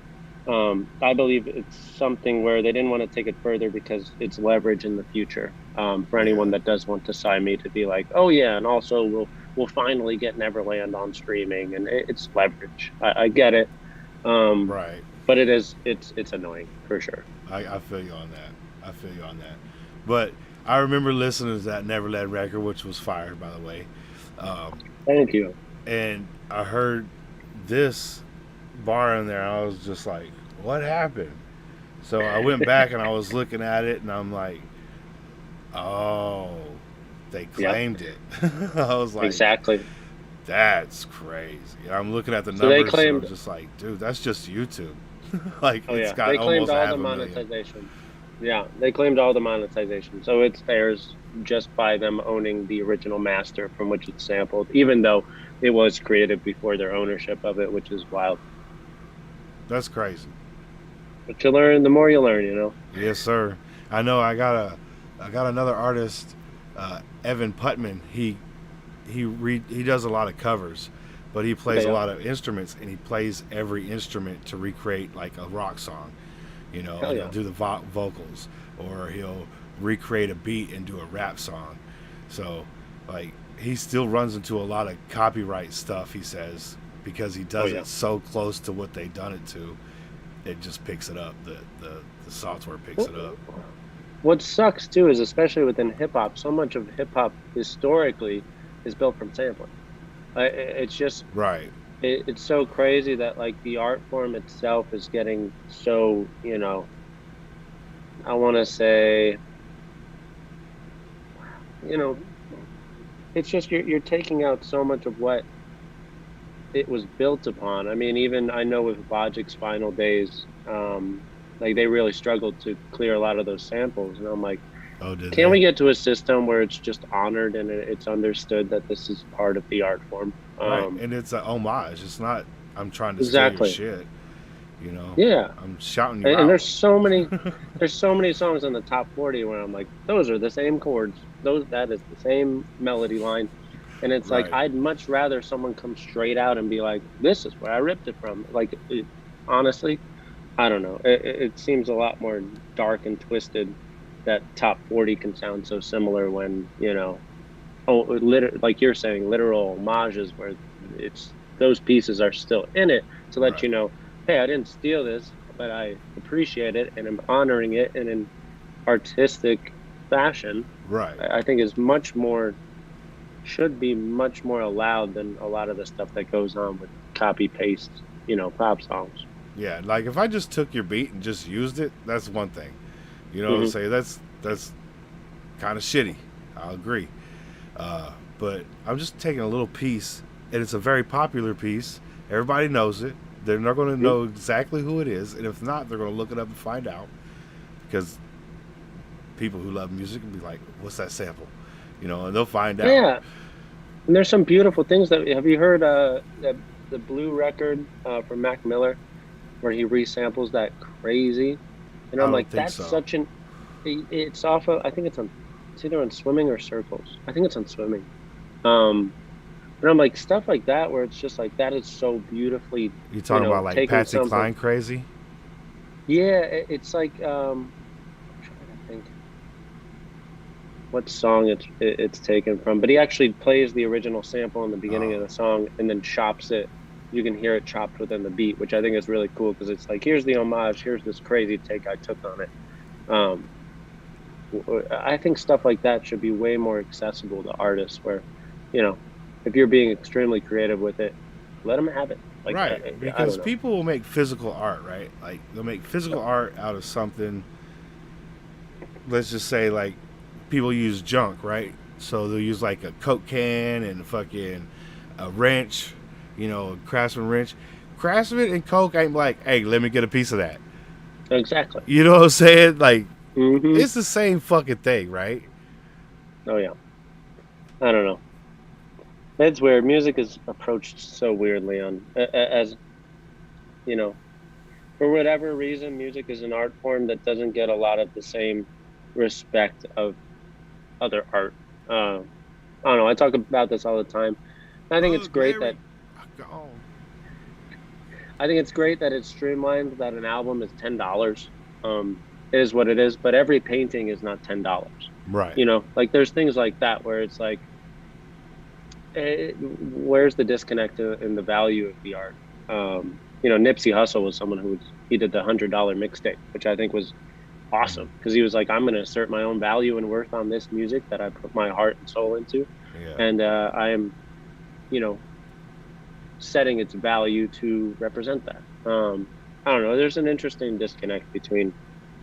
I believe it's something where they didn't want to take it further because it's leverage in the future, for anyone that does want to sign me, to be like, oh yeah, and also we'll finally get Neverland on streaming, and it's leverage. I get it, right? But it's annoying for sure. I feel you on that. But I remember listening to that Neverland record, which was fire, by the way. Thank you. And I heard this bar in there. I was just like, what happened? So I went back and I was looking at it, and I'm like, oh, they claimed it. I was like, exactly. That's crazy. And I'm looking at the numbers, so they claimed, and I'm just like, dude, that's just YouTube. Like, it's got they claimed almost all the monetization. Yeah, they claimed all the monetization. So it's theirs just by them owning the original master from which it's sampled, even though it was created before their ownership of it, which is wild. That's crazy. But you learn, the more you learn, you know. Yes, sir. I know. I got another artist, Evan Putman. He does a lot of covers, but he plays a lot of instruments, and he plays every instrument to recreate like a rock song. You know, he'll do the vocals, or he'll recreate a beat and do a rap song. So Like, he still runs into a lot of copyright stuff, he says, because he does it so close to what they done it to. It just picks it up. The software picks it up. What sucks too is, especially within hip hop, so much of hip hop historically is built from sampling. It's just Right. it's so crazy that like the art form itself is getting so, you know, I want to say, you know, it's just you're taking out so much of what it was built upon. I mean, even I know with Logic's final days, like they really struggled to clear a lot of those samples, and I'm like, Oh, did can they? we get to a system where it's just honored and it's understood that this is part of the art form? Right. And it's a homage. It's not, I'm trying to Exactly. steal your shit. You know? Yeah. I'm shouting you And out. there's so many songs in the top 40 where I'm like, those are the same chords. That is the same melody line. And it's like, Right. I'd much rather someone come straight out and be like, this is where I ripped it from. Like, honestly, I don't know. It seems a lot more dark and twisted that top 40 can sound so similar when, you know, like you're saying, literal homages where it's those pieces are still in it to let Right. you know, hey, I didn't steal this, but I appreciate it and I'm honoring it in an artistic fashion. Right. I think is should be much more allowed than a lot of the stuff that goes on with copy paste, you know, pop songs. Yeah. Like, if I just took your beat and just used it, that's one thing. You know what I'm saying? That's kind of shitty. I'll agree. But I'm just taking a little piece, and it's a very popular piece. Everybody knows it. They're not going to know exactly who it is, and if not, they're going to look it up and find out. Because people who love music will be like, "What's that sample?" You know, and they'll find out. Yeah, and there's some beautiful things that have you heard the Blue record from Mac Miller where he resamples that crazy, and I I'm don't like, think that's so. such an it's off of, I think it's either on Swimming or Circles. I think it's on Swimming. And I'm like, stuff like that where it's just like, that is so beautifully, You talking know, about like taking Patsy something- Cline crazy? yeah, it's like I'm trying to think what song it's taken from, but he actually plays the original sample in the beginning of the song and then chops it. You can hear it chopped within the beat, which I think is really cool because it's like, here's the homage, here's this crazy take I took on it. I think stuff like that should be way more accessible to artists where, you know, if you're being extremely creative with it, let them have it. Like, I Right, don't because know. people will make physical art, right? Like, they'll make physical art out of something. Let's just say, like, people use junk, right? So they'll use like a Coke can and fucking a wrench, you know, a Craftsman wrench. Craftsman and Coke ain't like, hey, let me get a piece of that. Exactly. You know what I'm saying? Like, Hmm. it's the same fucking thing, right? Oh yeah. I don't know. It's weird. Music is approached so weirdly as you know, for whatever reason, music is an art form that doesn't get a lot of the same respect of other art. I don't know. I talk about this all the time. I think it's great that I think it's great that it's streamlined. That an album is $10. It is what it is. But every painting is not $10. Right. You know, like there's things like that where it's like, where's the disconnect in the value of the art? You know, Nipsey Hussle was someone he did the $100 mixtape, which I think was awesome because he was like, I'm going to assert my own value and worth on this music that I put my heart and soul into, Yeah. and I am, you know, setting its value to represent that. I don't know. There's an interesting disconnect between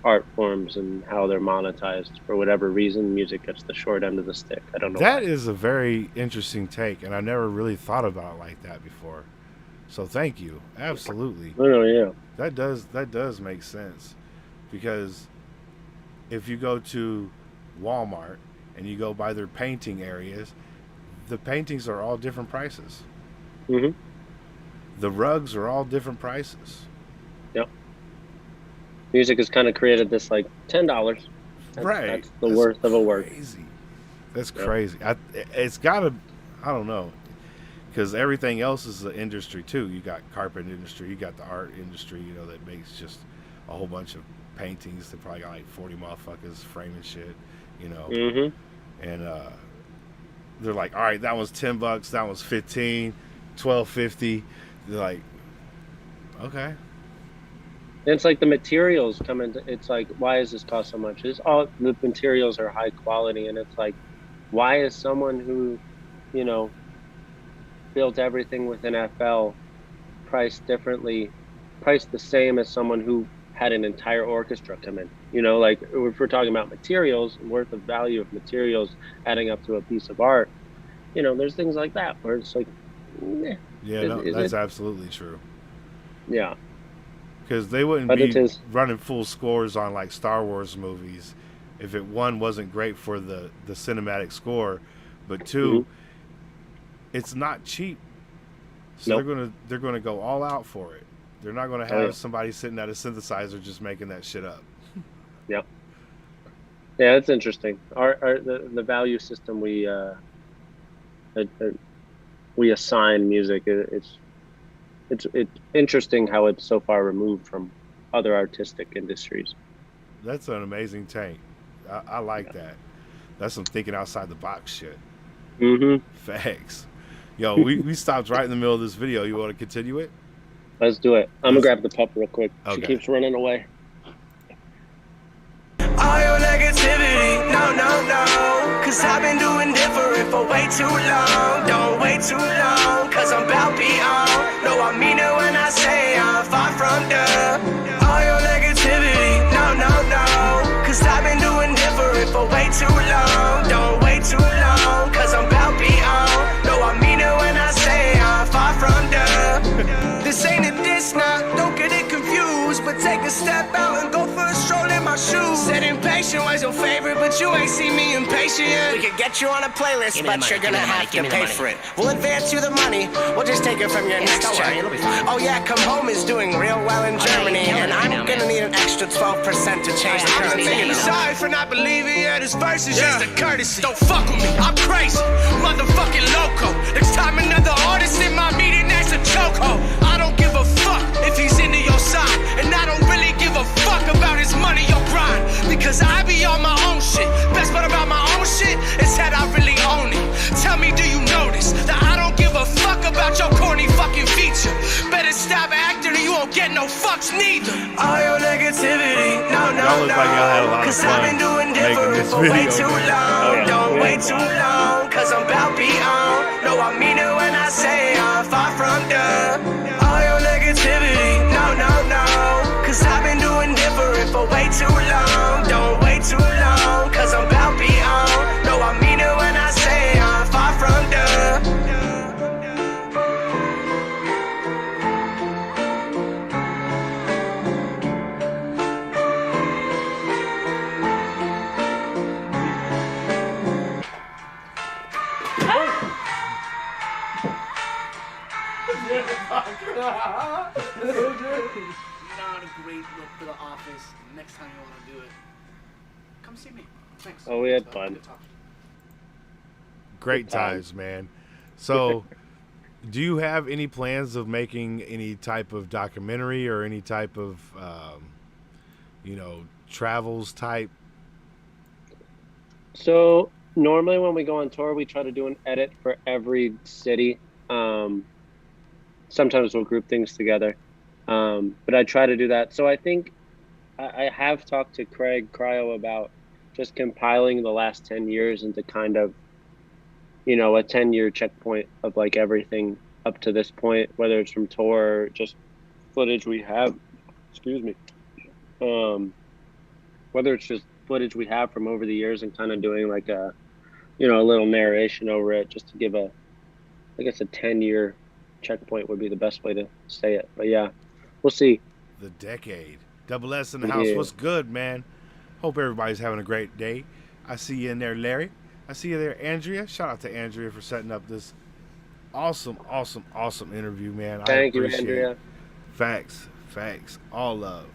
art forms and how they're monetized. For whatever reason, music gets the short end of the stick. I don't know. That is a very interesting take, and I never really thought about it like that before. So thank you. Absolutely. Oh yeah. That does make sense, because if you go to Walmart and you go by their painting areas, the paintings are all different prices. Mhm. The rugs are all different prices. Yep. Music has kind of created this like $10. Right. That's the worth of a work. Crazy. That's Yep. crazy. It's gotta. I don't know. Because everything else is the industry too. You got carpet industry, you got the art industry, you know, that makes just a whole bunch of paintings. They probably got like 40 motherfuckers framing shit, you know. Mhm. And they're like, all right, that was $10, that was 15, $12.50. They're like, okay. And it's like the materials come into, it's like, why does this cost so much? It's all the materials are high quality, and it's like, why is someone who, you know, built everything within FL priced differently, priced the same as someone who had an entire orchestra come in? You know, like if we're talking about materials, worth of value of materials adding up to a piece of art, you know, there's things like that where it's like, Yeah, no, that's absolutely true. Yeah. Because they wouldn't But be it is- running full scores on like Star Wars movies if it, one, wasn't great for the cinematic score, but two, it's not cheap. So Nope. they're gonna go all out for it. They're not gonna have somebody sitting at a synthesizer just making that shit up. Yeah. Yeah, it's interesting. The value system we assign music, it's interesting how it's so far removed from other artistic industries. That's an amazing take. I like that. That's some thinking outside the box shit. Mm-hmm. Facts. Yo, we stopped right in the middle of this video. You want to continue it? Let's do it. I'm gonna grab the pup real quick. She Okay. keeps running away. All your negativity, no, no, no. Cause I've been doing different for way too long. Don't wait too long, cause I'm about beyond. No, I mean it when I say I'm far from done. All your negativity, no, no, no. Cause I've been doing different for way too long. Don't wait too long, cause I'm about beyond. No, I mean it when I say I'm far from done. This ain't a diss now, don't get it confused. But take a step out and go for a stroll in my shoes. Said impatient was your favorite, but you ain't seen me impatient yet. We could get you on a playlist, but you're gonna have to pay for it. We'll advance you the money, we'll just take it from your next check. Oh yeah, Come Home is doing real well in Germany, and I'm gonna need an extra 12% to change the currency. Sorry for not believing you, this verse is just a courtesy. Don't fuck with me, I'm crazy, motherfucking loco. Next time another artist in my meeting, that's a chokehold. I don't give a fuck if he's into your side, and I don't really give a fuck about his money or grind, because I be on my own shit. Best part about my own shit is that I really own it. Tell me, do you notice that I don't give a fuck about your corny fucking feature? Better stop acting or you won't get no fucks neither. All your negativity, no, no, Y'all look like y'all had a no. lot of Cause I've fun been doing making different this for way video, too man. long. Don't wait too long, cause I'm about beyond. No, I mean it when I say I'm far from done. All your negativity, no, no, no. Cause I've been doing different for way too long. Don't wait too long, cause I'm about beyond. No, I mean it when I say I'm far from done. Not a great look for the office. Next time you want to do it, come see me. Thanks. Oh, we had Good fun. talk. Great Good times. times, man. So, do you have any plans of making any type of documentary or any type of, travels type? So normally when we go on tour, we try to do an edit for every city. Sometimes we'll group things together, but I try to do that. So I think I have talked to Craig Cryo about just compiling the last 10 years into kind of, a 10-year checkpoint of like everything up to this point, whether it's from tour or just footage we have, whether it's just footage we have from over the years and kind of doing like a little narration over it, just to give I guess a 10-year checkpoint would be the best way to say it. But yeah, we'll see. The decade. Double S in the house. Yeah. What's good, man? Hope everybody's having a great day. I see you in there, Larry. I see you there, Andrea. Shout out to Andrea for setting up this awesome interview, man. Thank you, appreciate Andrea. it. Facts. All love.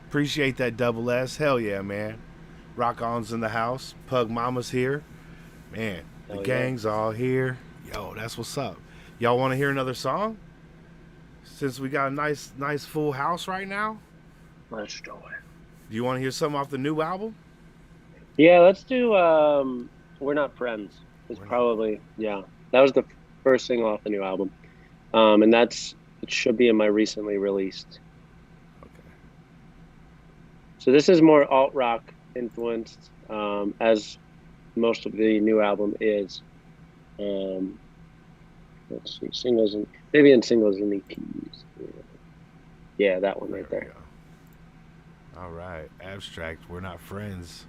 Appreciate that Double S. Hell yeah, man. Rock On's in the house. Pug Mama's here. Man, the Hell yeah. gang's all here. Yo, that's what's up. Y'all want to hear another song? Since we got a nice full house right now? Let's do it. Do you want to hear something off the new album? Yeah, let's do We're Not Friends. It's probably, yeah. That was the first single off the new album. And it should be in my recently released. Okay. So this is more alt rock influenced, as most of the new album is. Let's see, singles and maybe in singles and EPs. Yeah, that one right there. All right, Abstract. We're not friends.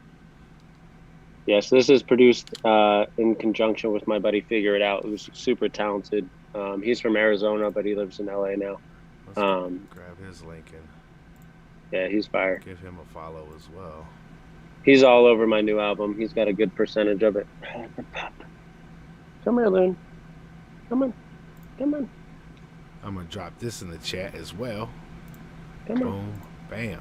Yes, this is produced in conjunction with my buddy Figure It Out, who's super talented. He's from Arizona, but he lives in LA now. Let's grab his link and Yeah, he's fire. give him a follow as well. He's all over my new album. He's got a good percentage of it. Come here, Loon. Come on. Come on. I'm gonna drop this in the chat as well. Come on. Boom, bam.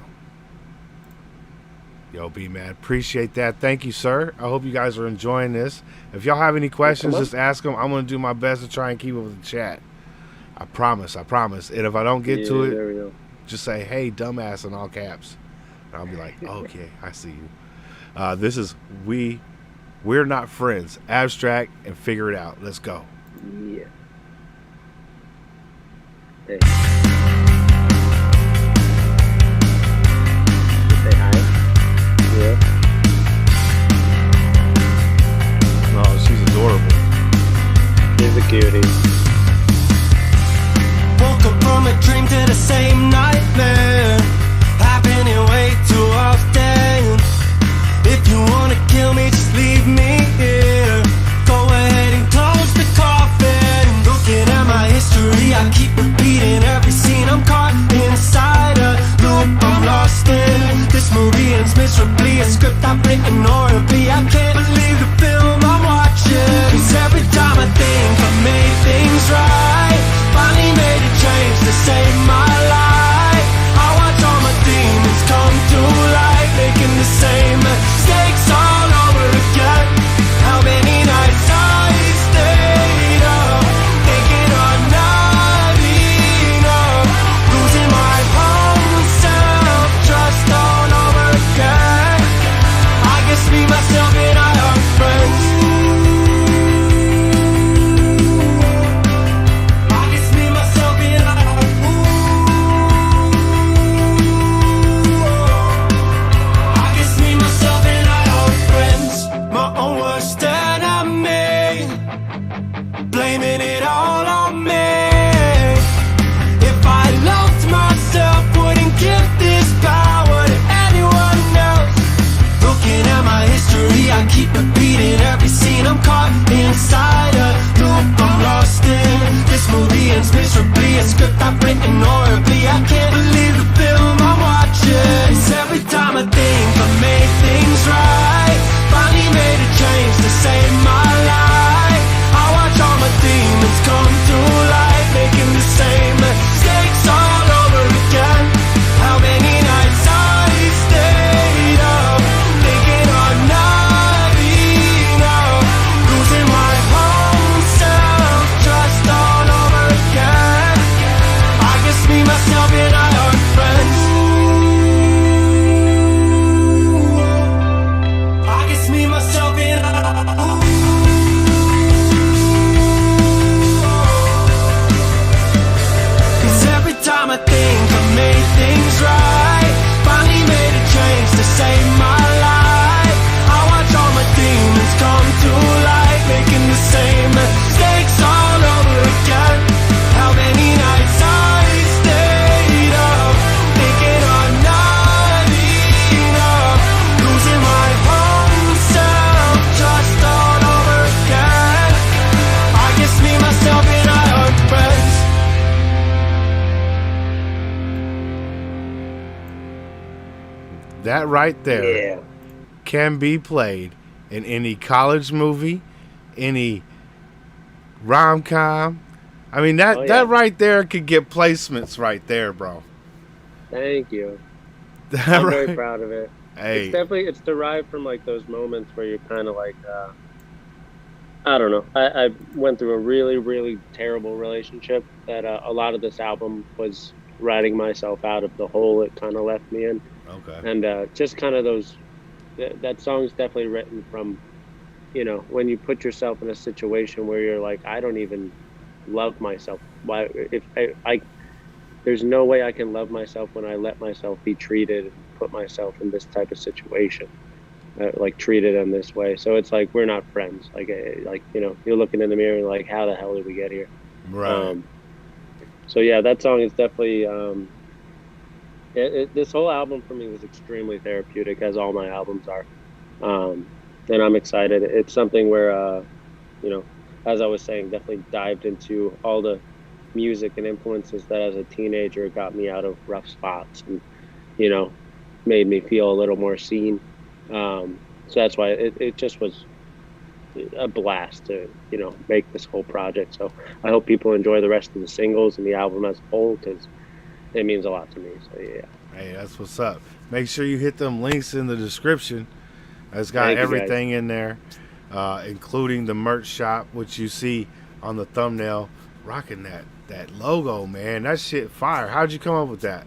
Yo, B-Man, appreciate that. Thank you, sir. I hope you guys are enjoying this. If y'all have any questions, just ask them. I'm going to do my best to try and keep up with the chat. I promise. And if I don't get to There it, we go. just say, hey, dumbass, in all caps. And I'll be like, okay, I see you. This is We're Not Friends. Abstract and Figure It Out. Let's go. Yeah. Hey. Say hi. Yeah. Oh, she's adorable. He's a cutie. Woke up from a dream to the same nightmare, happening way too often. If you wanna kill me, just leave me here. Go ahead and close the coffin. Looking at my history, I keep repeating every scene. I'm caught inside a loop I'm lost in. This movie ends miserably, a script I've written horribly. I can't believe the film I'm watching. 'Cause every time I think I made things right, finally made a change to save my life. I watch all my demons come to light, making the same mistakes all over again. How many nights I stayed up, thinking I'm not enough, losing my own self-trust all over again. I guess me, myself, and I are friends. I guess me, myself, and I are I guess me, myself, and I are friends. My own worst enemy, blaming it all on me. If I loved myself, wouldn't give this power to anyone else. Looking at my history, I keep repeating every scene. I'm caught inside a loop I'm lost in. This movie ends miserably, a script I've written horribly. I can't believe the film I'm watching. 'Cause every time I think I made things right, finally made a change to save my life. I watch all my demons come to light, making the same mistakes all over again. How many nights I stayed up, thinking I'm not enough, losing my own self-trust all over again. I guess me, myself, and I are friends. I guess me, myself, and I are. 'Cause every time I think I made things right, finally made a change to save my life. I watch all my demons come to light, making the same mistakes all over again. How many nights I stayed up, thinking I'm not enough, losing my own self-trust all over again. I guess me, myself, and I are friends. That right there Yeah. can be played in any college movie, any rom-com. I mean, that, Oh, yeah. that right there could get placements right there, bro. Thank you. That I'm right- very proud of it. Hey, It's derived from like those moments where you're kind of like, I don't know. I went through a really, really terrible relationship that a lot of this album was writing myself out of the hole it kind of left me in. okay. And just kind of those, that song's definitely written from you know, when you put yourself in a situation where you're like, I don't even love myself. Why, if I there's no way I can love myself when I let myself be treated and put myself in this type of situation, like treated in this way. So it's like, we're not friends. Like, you know, you're looking in the mirror and like, how the hell did we get here? Right. So yeah, that song is definitely, this whole album for me was extremely therapeutic, as all my albums are. And I'm excited. It's something where, you know, as I was saying, definitely dived into all the music and influences that as a teenager got me out of rough spots and, you know, made me feel a little more seen. So that's why it just was a blast to, you know, make this whole project. So I hope people enjoy the rest of the singles and the album as a whole, because it means a lot to me. So yeah. Hey, that's what's up. Make sure you hit them links in the description. It's got Thank you, everything in there, including the merch shop, which you see on the thumbnail. Rocking that logo, man. That shit fire. How'd you come up with that?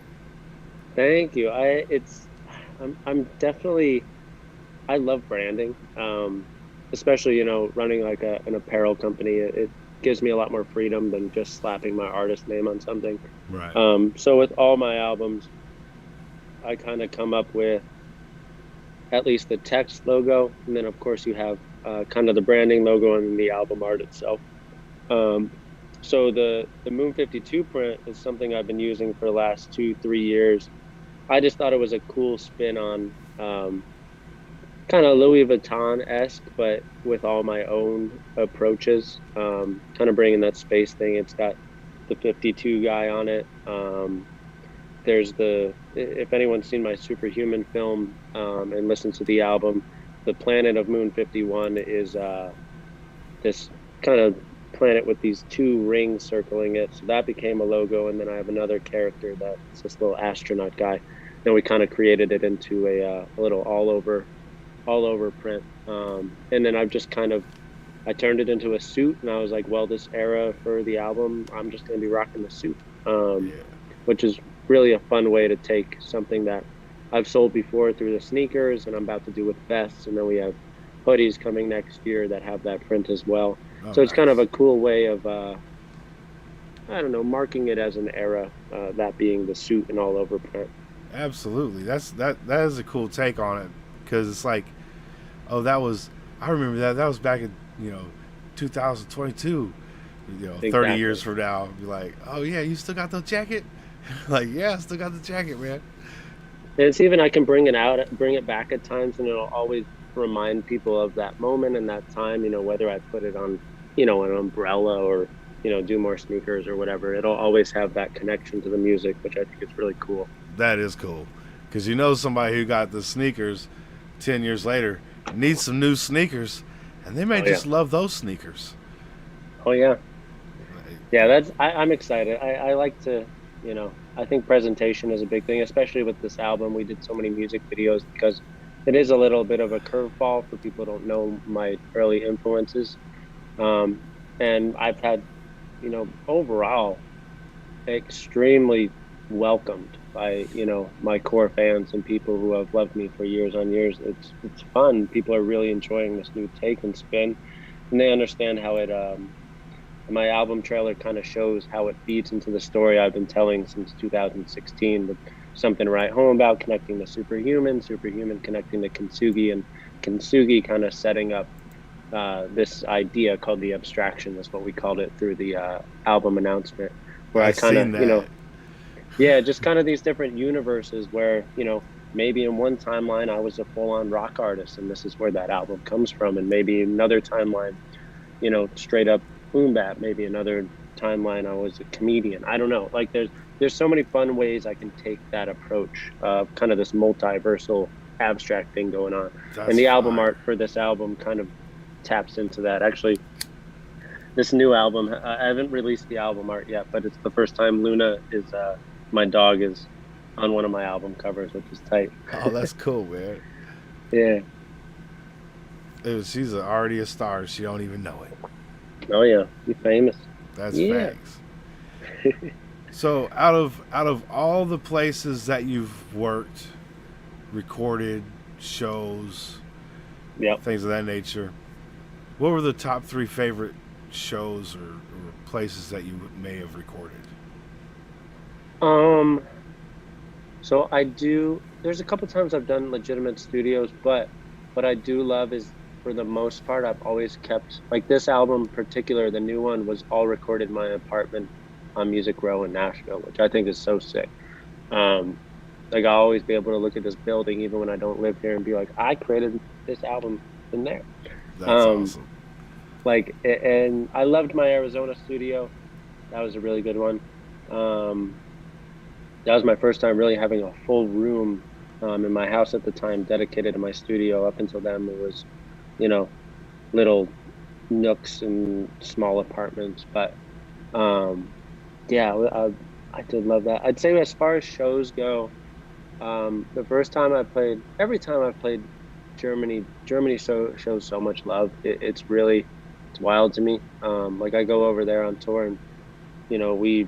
Thank you. I'm definitely, I love branding, especially, you know, running like an apparel company. It gives me a lot more freedom than just slapping my artist name on something. Right. So with all my albums, I kind of come up with at least the text logo, and then of course you have kind of the branding logo and the album art itself. So the Moon 52 print is something I've been using for the last 2-3 years. I just thought it was a cool spin on kind of Louis Vuitton-esque, but with all my own approaches, kind of bringing that space thing. It's got the 52 guy on it. There's if anyone's seen my Superhuman film and listened to the album, the planet of Moon 51 is this kind of planet with these 2 rings circling it. So that became a logo. And then I have another character that's this little astronaut guy. Then we kind of created it into a little all over print. And then I've just I turned it into a suit, and I was like, well, this era for the album, I'm just going to be rocking the suit, which is really a fun way to take something that I've sold before through the sneakers, and I'm about to do with vests. And then we have hoodies coming next year that have that print as well. Oh, so it's nice. kind of a cool way of, I don't know, marking it as an era, that being the suit and all over print. Absolutely. That is a cool take on it, because it's like, oh, I remember that was back in, you know, 2022, you know, 30 Exactly. years from now. Be like, oh yeah, you still got the jacket? Like, yeah, I still got the jacket, man. And it's even, I can bring it back at times, and it'll always remind people of that moment and that time, you know, whether I put it on, you know, an umbrella or, you know, do more sneakers or whatever. It'll always have that connection to the music, which I think is really cool. That is cool, because you know somebody who got the sneakers 10 years later needs some new sneakers, and they may just love those sneakers. Oh yeah. Yeah, I'm excited. I like to, you know, I think presentation is a big thing, especially with this album. We did so many music videos because it is a little bit of a curveball for people who don't know my early influences. And I've had, you know, overall extremely welcomed by, you know, my core fans and people who have loved me for years on years. It's fun. People are really enjoying this new take and spin, and they understand how it, my album trailer kind of shows how it feeds into the story I've been telling since 2016, with Something to Write Home About connecting to Superhuman connecting to Kintsugi, and Kintsugi kind of setting up this idea called the abstraction, is what we called it through the album announcement, where I kind of, you know, yeah, just kind of these different universes where, you know, maybe in one timeline I was a full-on rock artist, and this is where that album comes from, and maybe another timeline, you know, straight up boom bap, maybe another timeline I was a comedian. I don't know, like there's so many fun ways I can take that approach, kind of this multiversal abstract thing going on. And the album art for this album kind of taps into that. Actually, this new album, I haven't released the album art yet, but it's the first time Luna is, my dog is on one of my album covers, which is tight. Oh, that's cool, man. Yeah. She's already a star. She don't even know it. Oh yeah, you're famous. That's facts. So out of all the places that you've worked, recorded, shows, Yep. things of that nature, What were the top 3 favorite shows or places that you may have recorded? So I do. There's a couple times I've done legitimate studios, but what I do love is, for the most part, I've always kept, like, this album in particular, the new one, was all recorded in my apartment on Music Row in Nashville, which I think is so sick. Like, I'll always be able to look at this building even when I don't live here and be like, I created this album in there. That's awesome. Like, and I loved my Arizona studio. That was a really good one. That was my first time really having a full room in my house at the time dedicated to my studio. Up until then, it was, you know, little nooks and small apartments. But yeah, I did love that. I'd say as far as shows go, the first time I played, every time I've played Germany shows so much love. It's wild to me. Like, I go over there on tour, and you know, we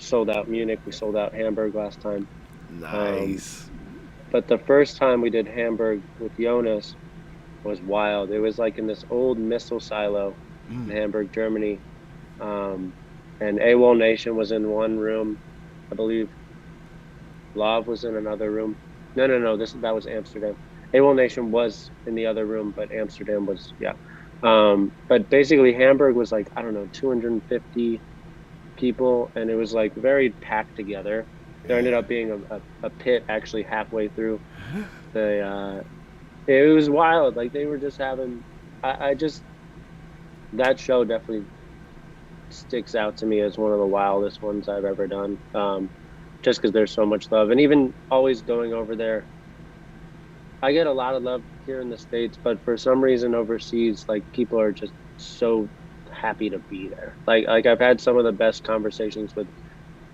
sold out Munich, we sold out Hamburg last time. Nice. But the first time we did Hamburg with Jonas was wild. It was like in this old missile silo in Hamburg, Germany. And AWOL Nation was in one room. I believe Love was in another room. No, that was Amsterdam. AWOL Nation was in the other room, but Amsterdam was, yeah. But basically Hamburg was like, I don't know, 250 people, and it was like very packed together. There ended up being a pit actually halfway through the it was wild. Like, they were just having, I just, that show definitely sticks out to me as one of the wildest ones I've ever done, just because there's so much love. And even always going over there, I get a lot of love here in the States, but for some reason overseas, like, people are just so happy to be there. Like I've had some of the best conversations with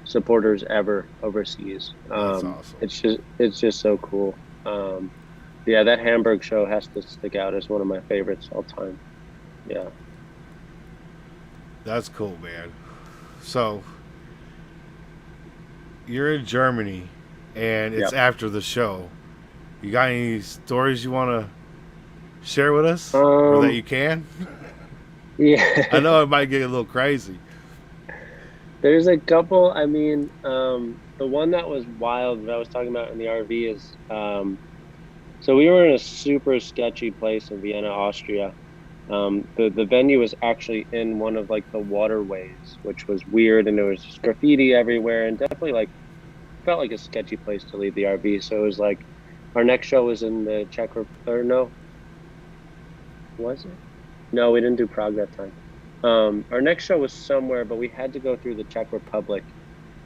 supporters ever overseas. That's awesome. It's just so cool. Yeah, that Hamburg show has to stick out as one of my favorites all time. Yeah. That's cool, man. So you're in Germany, and it's after the show. You got any stories you want to share with us, or that you can? Yeah. I know it might get a little crazy. There's a couple. I mean, the one that was wild that I was talking about in the RV is, so we were in a super sketchy place in Vienna, Austria. The venue was actually in one of, like, the waterways, which was weird, and there was just graffiti everywhere, and definitely, like, felt like a sketchy place to leave the RV. So it was like, our next show was in the Czech Republic, or no, was it? No, we didn't do Prague that time. Our next show was somewhere, but we had to go through the Czech Republic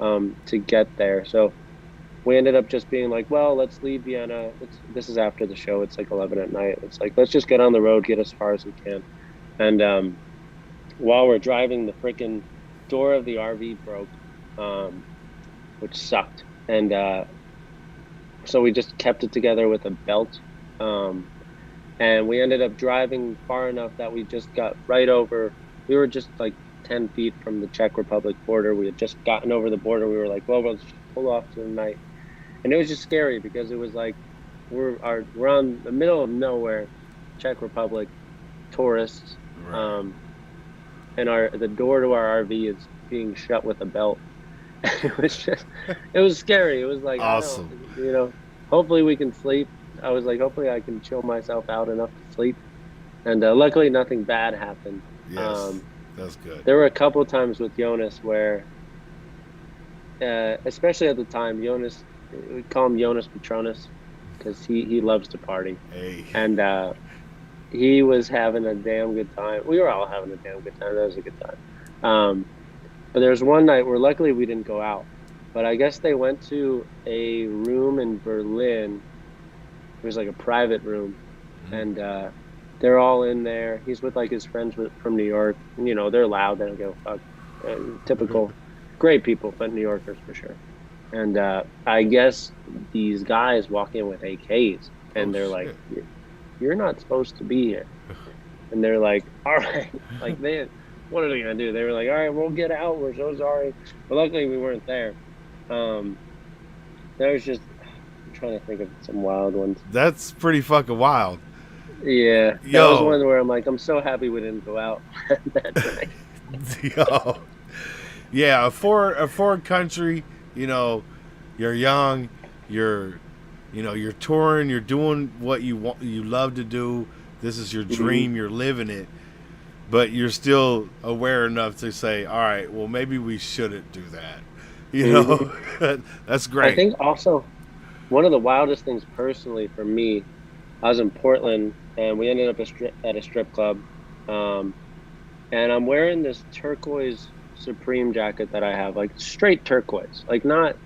to get there. So we ended up just being like, well, let's leave Vienna. This is after the show. It's like 11 at night. It's like, let's just get on the road, get as far as we can. And while we're driving, the freaking door of the RV broke, which sucked. And so we just kept it together with a belt. And we ended up driving far enough that we just got right over. We were just like 10 feet from the Czech Republic border. We had just gotten over the border. We were like, well, we'll just pull off to the night. And it was just scary because it was like, we're on the middle of nowhere, Czech Republic, tourists. Right. And the door to our RV is being shut with a belt. It was scary. It was like, awesome. You know, hopefully we can sleep. I was like, hopefully I can chill myself out enough to sleep. And luckily nothing bad happened. Yes, that's good. There were a couple of times with Jonas where, especially at the time, Jonas, we call him Jonas Patronus because he loves to party. Hey. And he was having a damn good time. We were all having a damn good time. That was a good time. But there was one night where luckily we didn't go out. But I guess they went to a room in Berlin. It was like a private room. And they're all in there. He's with like his friends from New York. And, you know, they're loud. They don't give a fuck. Typical, great people, but New Yorkers for sure. And I guess these guys walk in with AKs. And they're like, you're not supposed to be here. And they're like, all right. Like, what are they going to do? They were like, all right, we'll get out. We're so sorry. But luckily we weren't there. There was just, I'm trying to think of some wild ones. That's pretty fucking wild. Yeah, that Yo. was one where I'm like, I'm so happy we didn't go out that night. Yo. Yeah, a foreign country, you're young, you're touring, you're doing what you love to do. This is your dream, you're living it. But you're still aware enough to say, all right, well, maybe we shouldn't do that. That's great. I think also one of the wildest things personally for me, I was in Portland and we ended up at a strip club. And I'm wearing this turquoise Supreme jacket that I have, like straight turquoise, like not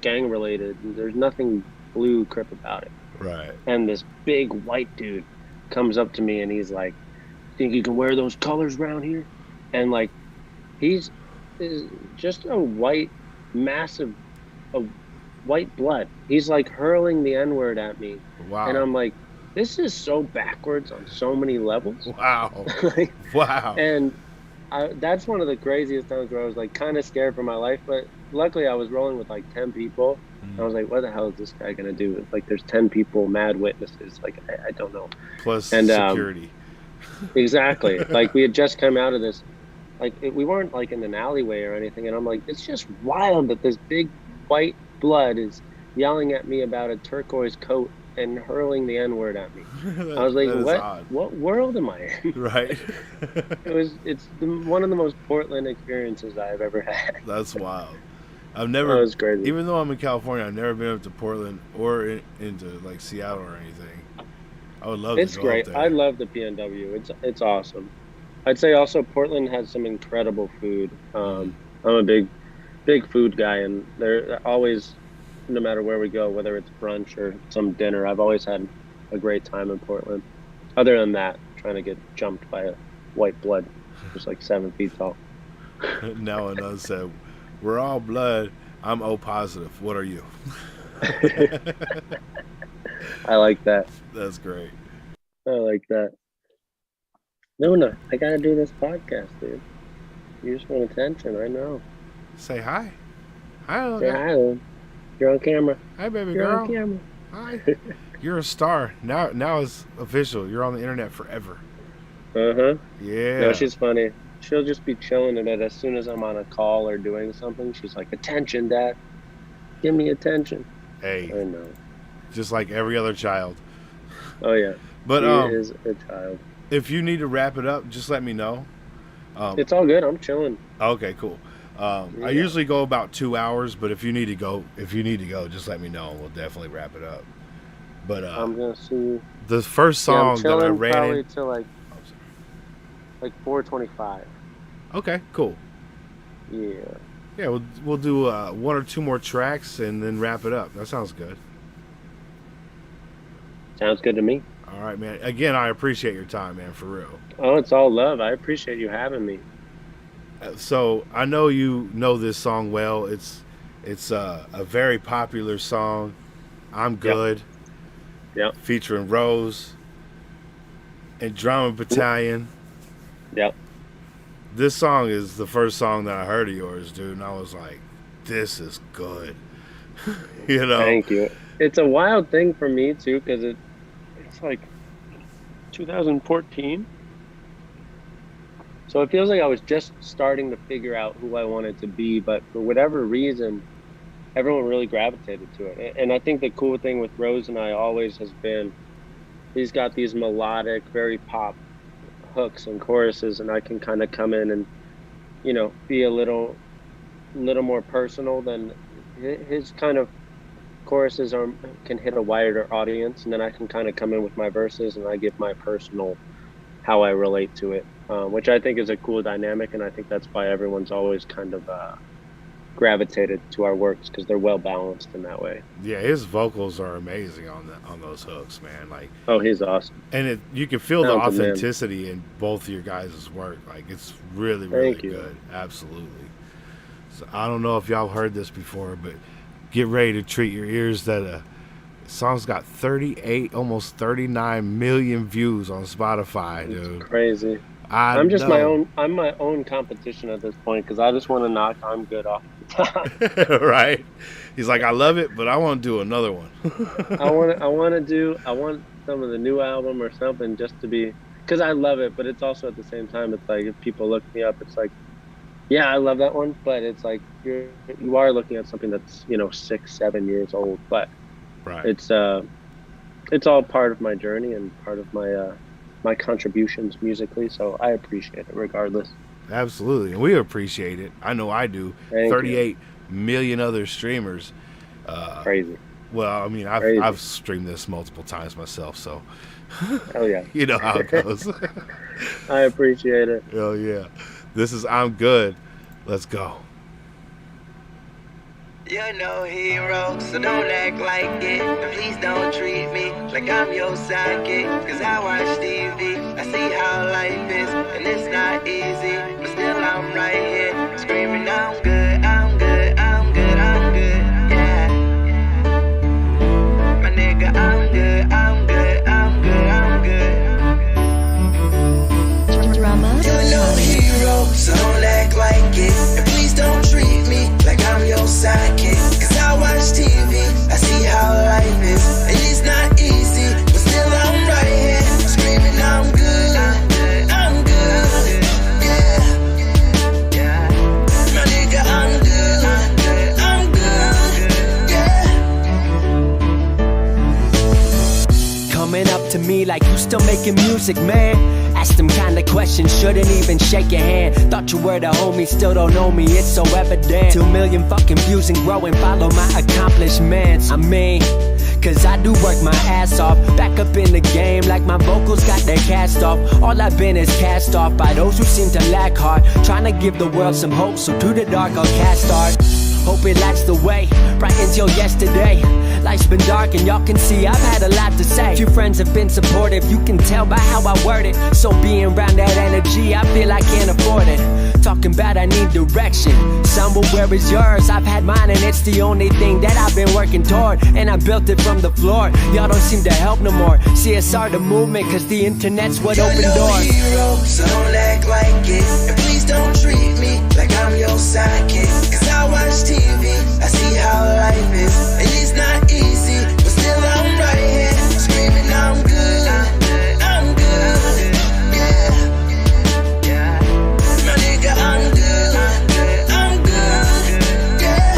gang related. There's nothing blue crip about it. Right. And this big white dude comes up to me and he's like, think you can wear those colors around here? And like, he's just a white, massive, white blood. He's like hurling the N-word at me. Wow. And I'm like, this is so backwards on so many levels. Wow. Like, Wow. and that's one of the craziest times where I was like kind of scared for my life, but luckily I was rolling with like 10 people. I was like, what the hell is this guy gonna do? Like, there's 10 people, mad witnesses. Like, I don't know. Plus security. Exactly. Like, we had just come out of this, like, we weren't like in an alleyway or anything, and I'm like, it's just wild that this big white blood is yelling at me about a turquoise coat and hurling the N-word at me. I was like, what world am I in? Right. It's one of the most Portland experiences I've ever had. That's wild. I've never, That was crazy. even though I'm in California, I've never been up to Portland or into like Seattle or anything. I would love It's to go great. up there. I love the PNW. It's awesome. I'd say also Portland has some incredible food. I'm a big food guy, and they're always, no matter where we go, whether it's brunch or some dinner, I've always had a great time in Portland. Other than that, trying to get jumped by a white blood who's like 7 feet tall. Now another said, we're all blood. I'm O positive. What are you? I like that. That's great. I like that. Luna, I gotta do this podcast, dude. You just want attention, I know. Say hi. Hi, Say hi, Luna. You're on camera. Hi, baby You're girl. on camera. Hi. You're a star. Now it's official. You're on the internet forever. Uh-huh. Yeah. No, she's funny. She'll just be chilling in it as soon as I'm on a call or doing something. She's like, attention, Dad. Give me attention. Hey, I know. just like every other child. Oh, yeah. But She is a child. if you need to wrap it up, just let me know. It's all good. I'm chilling. Okay, cool. I usually go about 2 hours, but if you need to go, just let me know. We'll definitely wrap it up. But I'm going to see you. the first Yeah, I'm song that I chilling ran probably in. till like 4:25. Okay, cool. Yeah. Yeah, we'll do 1 or 2 more tracks and then wrap it up. That sounds good. Sounds good to me. All right, man. Again, I appreciate your time, man, for real. Oh, it's all love. I appreciate you having me. So I know you know this song well. It's a very popular song. I'm Good. Yep. Featuring Rose and Drama Battalion. Yep. This song is the first song that I heard of yours, dude, and I was like, this is good. You know? Thank you. It's a wild thing for me too, because it's like 2014. So it feels like I was just starting to figure out who I wanted to be, but for whatever reason, everyone really gravitated to it. And I think the cool thing with Rose and I always has been, he's got these melodic, very pop hooks and choruses, and I can kind of come in and, you know, be a little more personal than his kind of choruses can hit a wider audience, and then I can kind of come in with my verses and I give my personal how I relate to it, which I think is a cool dynamic, and I think that's why everyone's always kind of gravitated to our works, because they're well balanced in that way. Yeah, his vocals are amazing on those hooks, man. Like, oh, he's awesome. and you can feel the Talented man. authenticity in both of your guys' work. Like, it's really, really Thank you. good. Absolutely. So I don't know if y'all heard this before, but get ready to treat your ears that song's got 38, almost 39 million views on Spotify, dude. It's crazy. I'm just I'm my own competition at this point, because I just want to knock I'm Good off the top. Right? He's like, I love it, but I want to do another one. I want some of the new album or something just to be, because I love it, but it's also at the same time, it's like if people look me up, it's like, yeah, I love that one, but it's like you are looking at something that's 6-7 years old, but Right. it's all part of my journey and part of my contributions musically, so I appreciate it regardless. Absolutely. And we appreciate it. I know I do. Thank you. 38 million other streamers. Crazy. Well, I mean, Crazy. I've streamed this multiple times myself, so Hell yeah. you know how it goes. I appreciate it. Hell yeah. This is I'm Good. Let's go. You're no hero, so don't act like it. And please don't treat me like I'm your sidekick. Cause I watch TV, I see how life is. And it's not easy, but still I'm right here. Screaming, I'm good, I'm good, I'm good, I'm good. Yeah. My nigga, I'm good, I'm good, I'm good, I'm good. Drama. You're no hero, so don't act like it. And please don't treat me like I'm your sidekick. Cause I watch TV, I see how life is. And it's not easy, but still I'm right here. Screaming, I'm good, I'm good. Yeah. My nigga, I'm good, I'm good. Yeah. Coming up to me like you still making music, man. Ask them kind of questions, shouldn't even shake your hand. Thought you were the homie, still don't know me, it's so evident. 2 million fucking views and growing, follow my accomplishments. I mean, cause I do work my ass off. Back up in the game like my vocals got their cast off. All I've been is cast off by those who seem to lack heart. Trying to give the world some hope, so to the dark I'll cast art. Hope it lights the way, bright until yesterday. Life's been dark and y'all can see I've had a lot to say. Few friends have been supportive, you can tell by how I word it. So being around that energy, I feel I can't afford it. Talking about I need direction, some will where is yours? I've had mine and it's the only thing that I've been working toward. And I built it from the floor, y'all don't seem to help no more. CSR the movement, cause the internet's what You're opened no doors. hero, so don't act like it. And please don't treat me like I'm your sidekick. Cause I watch TV, I see how life is. And it's not easy, but still I'm right here. Screaming, I'm good, I'm good. Yeah. My nigga, I'm good, I'm good. Yeah.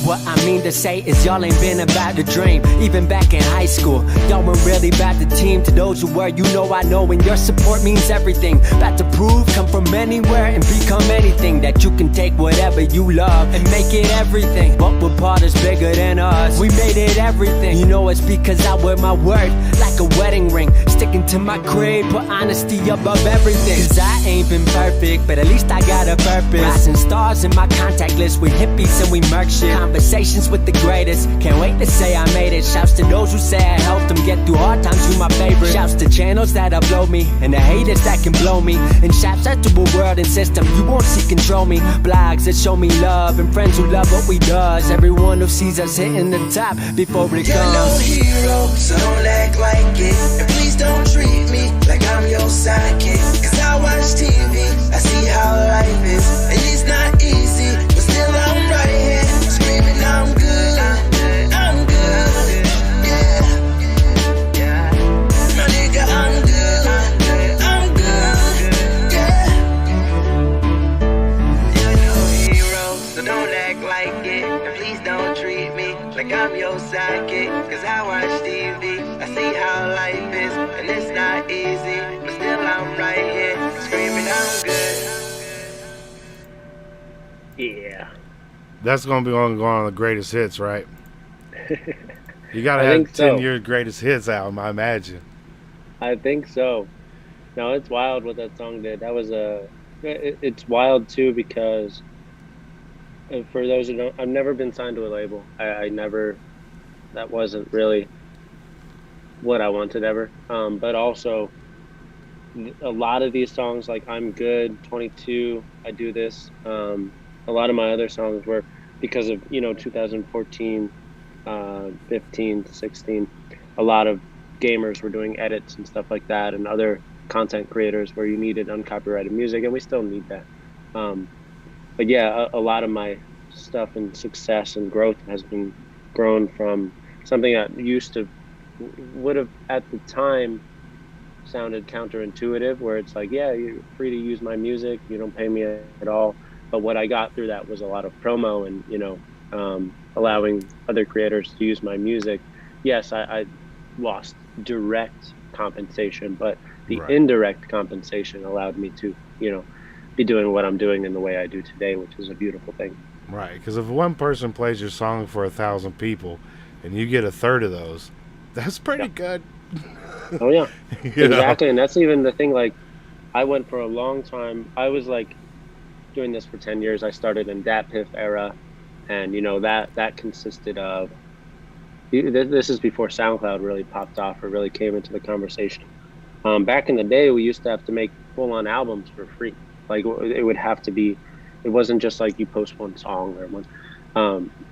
What I mean to say is y'all ain't been about the dream. Even back in high school, y'all weren't really about the team. To those who were, you know I know, and your support means everything. About to prove, come from anywhere and become anything. That you can take whatever you love and make it everything. But what part is bigger than us? We made it everything. You know it's because I wear my word like a wedding ring. Sticking to my creed, put honesty above everything. Cause I ain't been perfect, but at least I got a purpose. Rising stars in my contact list, we hippies and we murk shit. Conversations with the greatest, can't wait to say I made it. Shouts to those who say I helped them get through hard times, you my favorite. Shouts to channels that upload me, and the haters that can blow me. And shouts out to a world and system, you won't see control me. Blogs that show me love, and friends who love what we does. Everyone who sees us hitting the top before it You're no comes. hero, so don't act like it. And please don't treat me like I'm your sidekick. Cause I watch TV, I see how life is. And it's not easy, but still I'm right here. Screaming, I'm good, I'm good. Yeah. My nigga, I'm good, I'm good. Yeah. You're no hero, so don't act like it. And please don't treat me like I'm your sidekick. Cause I watch TV, I see how life is. And it's not easy, but still I'm right here. Screaming, I'm good. Yeah. That's going to be on the greatest hits, right? You got to I have think so. 10-year greatest hits album, I imagine. I think so. No, it's wild what that song did. That was it's wild too because for those who don't, I've never been signed to a label. I never, that wasn't really what I wanted ever. But also a lot of these songs, like I'm Good, 22, I Do This. A lot of my other songs were because of, 2014, 15, 16, a lot of gamers were doing edits and stuff like that, and other content creators where you needed uncopyrighted music, and we still need that. But yeah, a lot of my stuff and success and growth has been grown from something that used to would have at the time sounded counterintuitive, where it's like, yeah, you're free to use my music, you don't pay me at all. But what I got through that was a lot of promo and, allowing other creators to use my music. Yes, I lost direct compensation, but the Right. indirect compensation allowed me to, be doing what I'm doing in the way I do today, which is a beautiful thing. Right, because if one person plays your song for 1,000 people, and you get a third of those, that's pretty Yeah. good. Oh yeah, You know? exactly. And that's even the thing. Like, I went for a long time. I was like doing this for 10 years. I started in DatPiff era, and that consisted of. This is before SoundCloud really popped off or really came into the conversation. Back in the day, we used to have to make full-on albums for free. Like, it would have to be. It wasn't just like you post one song or one.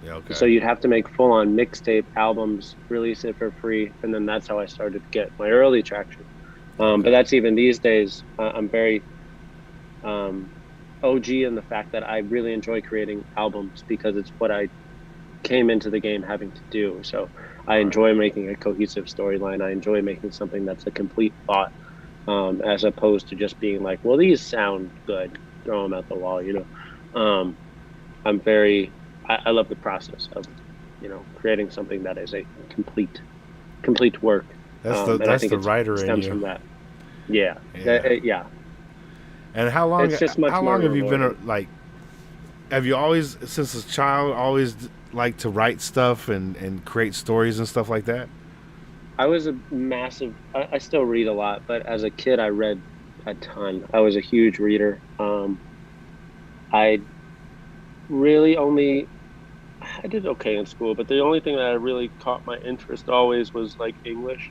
Yeah, okay. So you'd have to make full-on mixtape albums, release it for free, and then that's how I started to get my early traction. But that's even these days. I'm very OG in the fact that I really enjoy creating albums because it's what I came into the game having to do. So I enjoy making a cohesive storyline. I enjoy making something that's a complete thought, as opposed to just being like, well, these sound good, throw them out the wall. I love the process of, creating something that is a complete work. That's And I that's think the it writer in stems you. from that. Yeah. Yeah. Yeah. And how long? It's just much how more long have you been rewarding. like? Have you always, since a child, always liked to write stuff and create stories and stuff like that? I was a massive. I still read a lot, but as a kid, I read a ton. I was a huge reader. I really only. I did okay in school, but the only thing that really caught my interest always was like English.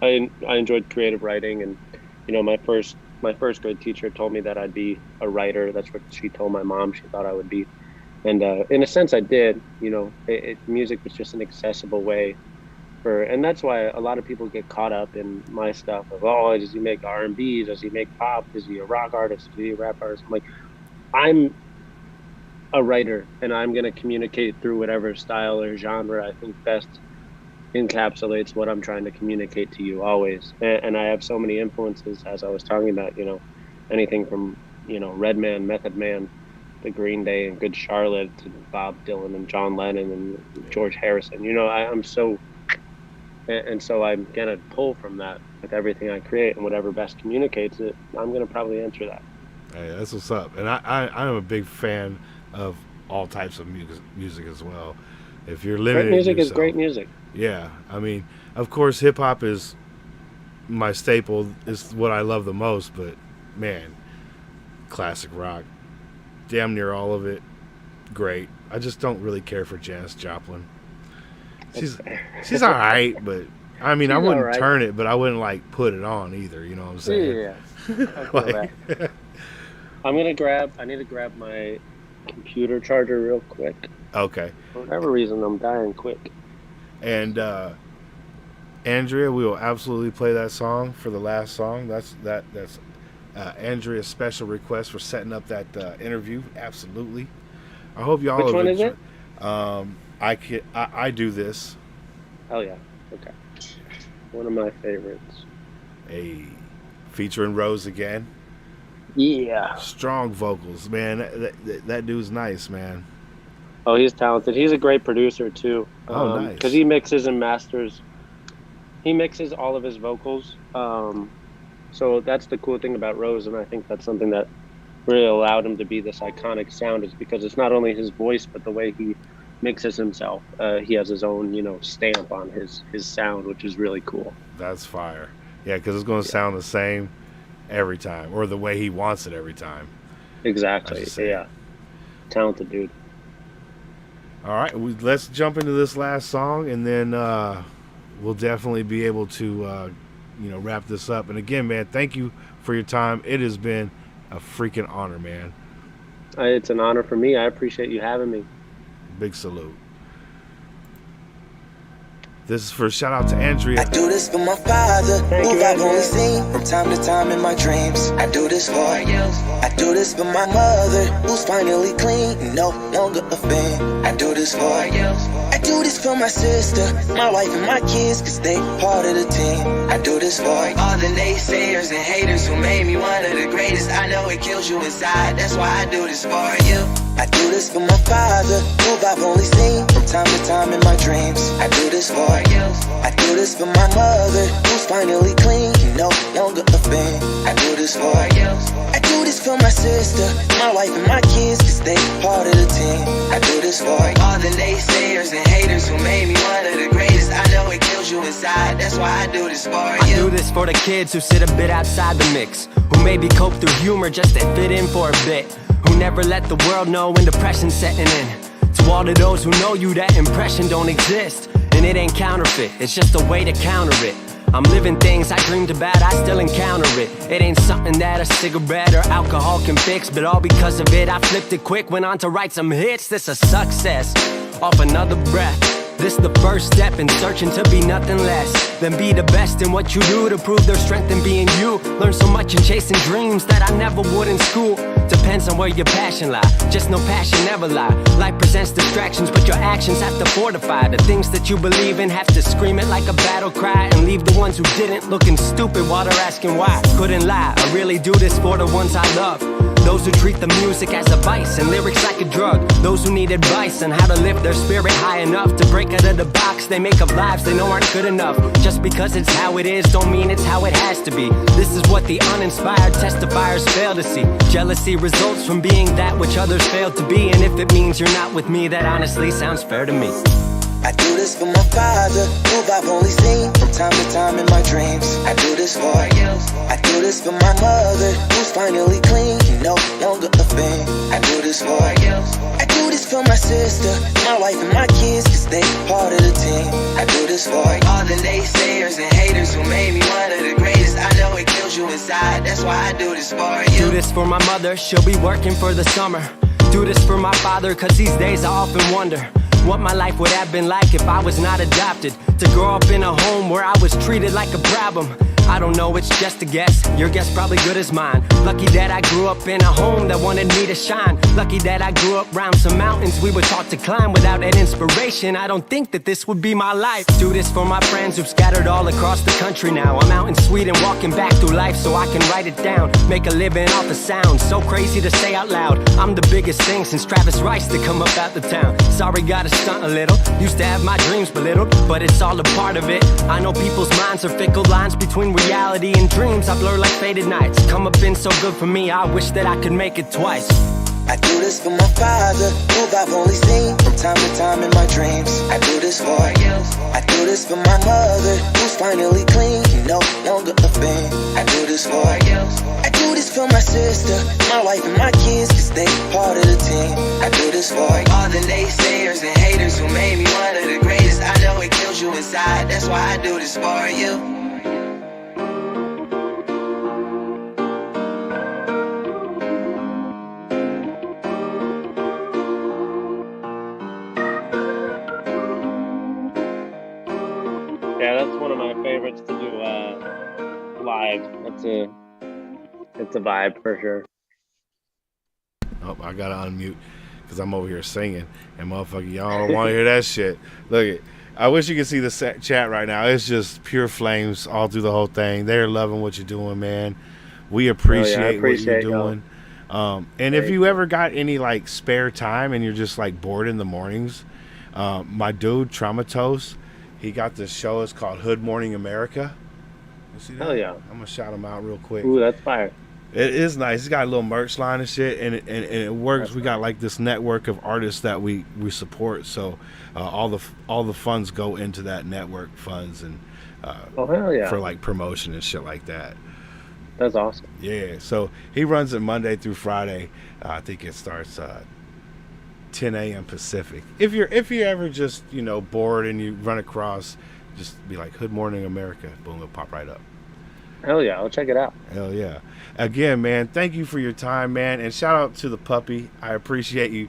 I enjoyed creative writing, and my first grade teacher told me that I'd be a writer. That's what she told my mom she thought I would be, and in a sense I did. Music was just an accessible way and that's why a lot of people get caught up in my stuff of, oh, does he make R&B, does he make pop, is he a rock artist, is he a rap artist? I'm like, I'm a writer, and I'm going to communicate through whatever style or genre I think best encapsulates what I'm trying to communicate to you always. And I have so many influences, as I was talking about, anything from, Redman, Method Man, the Green Day and Good Charlotte, to Bob Dylan and John Lennon and George Harrison. I'm so I'm going to pull from that with everything I create, and whatever best communicates it, I'm going to probably answer that. Hey, that's what's up. And I'm a big fan of all types of music as well. If you're limited, Great music is yourself, great music. Yeah, I mean, of course, hip hop is my staple. Is what I love the most. But man, classic rock, damn near all of it, great. I just don't really care for Janis Joplin. She's all right, but I mean, I She's wouldn't all right. turn it, but I wouldn't like put it on either. You know what I'm saying? Yeah, I feel Like- that. I need to grab my computer charger real quick. Okay. For whatever reason, I'm dying quick. And Andrea, we will absolutely play that song for the last song. That's Andrea's special request for setting up that interview. Absolutely. I hope y'all. Which one is it? I do this. Hell yeah. Okay. One of my favorites. Featuring Rose again. Yeah. Strong vocals, man. That dude's nice, man. Oh, he's talented. He's a great producer too. Oh, nice. Because he mixes and masters. He mixes all of his vocals. So that's the cool thing about Rose, and I think that's something that really allowed him to be this iconic sound, is because it's not only his voice, but the way he mixes himself. He has his own, stamp on his sound, which is really cool. That's fire. Yeah, because it's going to sound the same every time, or the way he wants it every time. Exactly. That's the Yeah. Talented dude. All right, let's jump into this last song, and then we'll definitely be able to, wrap this up. And again, man, thank you for your time. It has been a freaking honor, man. It's an honor for me. I appreciate you having me. Big salute. This is for shout out to Andrea. I do this for my father, who I've only seen from time to time in my dreams. I do this for you. I do this for my mother, who's finally clean and no longer a fan. I do this for you. I do this for my sister, my wife and my kids, cause they part of the team. I do this for all the naysayers and haters who made me one of the greatest. I know it kills you inside, that's why I do this for you. I do this for my father, who I've only seen from time to time in my dreams. I do this for you. I do this for my mother, who's finally clean and no longer a fan. I do this for you. I do this for my sister, my wife and my kids, cause they part of the team. I do this for all the naysayers and haters who made me one of the greatest. I know it kills you inside, that's why I do this for you. I do this for the kids who sit a bit outside the mix, who maybe cope through humor just to fit in for a bit, who never let the world know when depression's setting in. To all of those who know you, that impression don't exist, and it ain't counterfeit, it's just a way to counter it. I'm living things I dreamed about, I still encounter it. It ain't something that a cigarette or alcohol can fix, but all because of it, I flipped it quick, went on to write some hits. This a success, off another breath. This the first step in searching to be nothing less than be the best in what you do, to prove their strength in being you. Learn so much in chasing dreams that I never would in school. Depends on where your passion lie, just know passion never lie. Life presents distractions, but your actions have to fortify the things that you believe in. Have to scream it like a battle cry, and leave the ones who didn't looking stupid while they're asking why. Couldn't lie, I really do this for the ones I love, those who treat the music as a vice and lyrics like a drug. Those who need advice on how to lift their spirit high enough to break out of the box they make up lives they know aren't good enough. Just because it's how it is don't mean it's how it has to be. This is what the uninspired testifiers fail to see. Jealousy results from being that which others fail to be, and if it means you're not with me, that honestly sounds fair to me. I do this for my father, who I've only seen from time to time in my dreams. I do this for you. I do this for my mother, who's finally clean and no longer a fan. I do this for you. I do this for my sister, my wife and my kids, cause they part of the team. I do this for all the naysayers and haters who made me one of the greatest. I know it kills you inside, that's why I do this for you. Do this for my mother, she'll be working for the summer. Do this for my father, cause these days I often wonder what my life would have been like if I was not adopted. To grow up in a home where I was treated like a problem. I don't know, it's just a guess. Your guess probably good as mine. Lucky that I grew up in a home that wanted me to shine. Lucky that I grew up around some mountains we were taught to climb. Without that inspiration, I don't think that this would be my life. Do this for my friends who've scattered all across the country now. I'm out in Sweden walking back through life so I can write it down. Make a living off the sound, so crazy to say out loud. I'm the biggest thing since Travis Rice to come up out the town. Sorry, gotta stunt a little. Used to have my dreams belittled, but it's all a part of it. I know people's minds are fickle, lines between reality and dreams I blur like faded nights. Come up been so good for me, I wish that I could make it twice. I do this for my father, who I've only seen from time to time in my dreams. I do this for you. I do this for my mother, who's finally clean and no longer a fan. I do this for you. I do this for my sister, my wife and my kids, cause they part of the team. I do this for all the naysayers and haters who made me one of the greatest. I know it kills you inside, that's why I do this for you. Yeah, that's one of my favorites to do live. It's a vibe for sure. Oh, I gotta unmute because I'm over here singing, and motherfucker, y'all don't want to hear that shit. Look it. I wish you could see the chat right now. It's just pure flames all through the whole thing. They're loving what you're doing, man. We appreciate what you're doing. And if you ever got any like spare time and you're just like bored in the mornings, my dude Traumatos, he got this show. It's called Hood Morning America. You see that? Hell yeah. I'm gonna shout him out real quick. Ooh, that's fire. It is nice. He's got a little merch line and shit, and it works. That's we got like this network of artists that we support. So all the funds go into that network funds and oh hell yeah, for like promotion and shit like that. That's awesome. Yeah. So he runs it Monday through Friday. I think it starts 10 a.m. Pacific. If you're ever just bored and you run across, just be like Hood Morning America. Boom, it'll pop right up. Hell yeah, I'll check it out. Hell yeah. Again, man, thank you for your time, man. And shout out to the puppy. I appreciate you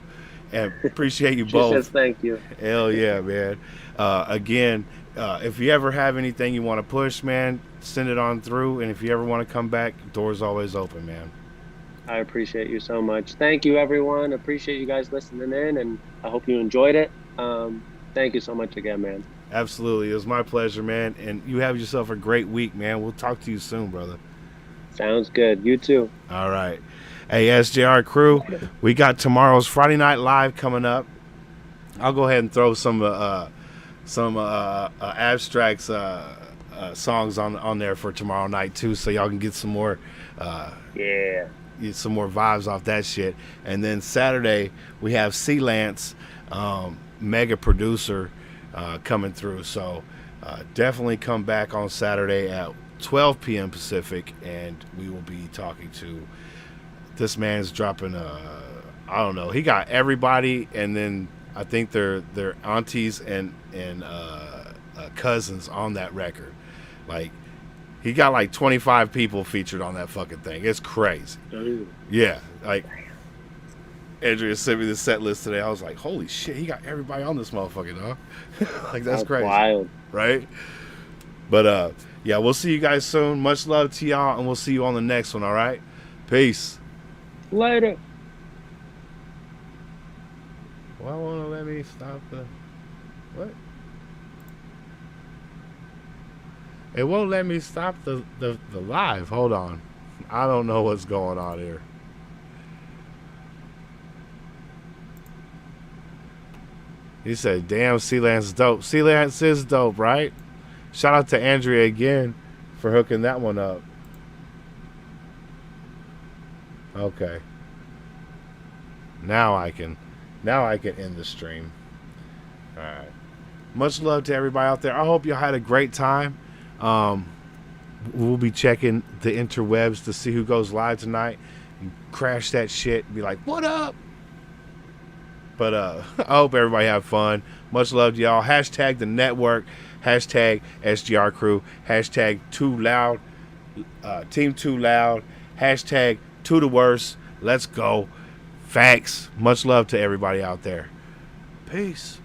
And appreciate you She both. says thank you. Hell yeah, man. Again, if you ever have anything you want to push, man, send it on through. And if you ever want to come back, door's always open, man. I appreciate you so much. Thank you, everyone. Appreciate you guys listening in, and I hope you enjoyed it. Thank you so much again, man. Absolutely. It was my pleasure, man. And you have yourself a great week, man. We'll talk to you soon, brother. Sounds good. You too. All right. Hey, SJR crew, we got tomorrow's Friday Night Live coming up. I'll go ahead and throw some Abstracts songs on there for tomorrow night too, so y'all can get some more Yeah. get some more vibes off that shit. And then Saturday we have C Lance, mega producer, coming through. So definitely come back on Saturday at 12 p.m. Pacific, and we will be talking to this man's dropping I don't know. He got everybody, and then I think their aunties and cousins on that record. Like, he got like 25 people featured on that fucking thing. It's crazy. Ooh. Yeah, like Andrea sent me the set list today. I was like, holy shit, he got everybody on this motherfucker, dog. Like, that's crazy, Wild. right? But yeah, we'll see you guys soon. Much love to y'all, and we'll see you on the next one. All right, peace. Later. Why won't it let me stop the what? It won't let me stop the live. Hold on. I don't know what's going on here. He said, damn, C-Lance is dope. C-Lance is dope, right? Shout out to Andrea again for hooking that one up. Okay. Now I can end the stream. All right. Much love to everybody out there. I hope you had a great time. We'll be checking the interwebs to see who goes live tonight and crash that shit and be like, what up? But I hope everybody have fun. Much love to y'all. Hashtag the network. Hashtag SGR crew. Hashtag too loud. Team too loud. Hashtag to the worst. Let's go. Facts. Much love to everybody out there. Peace.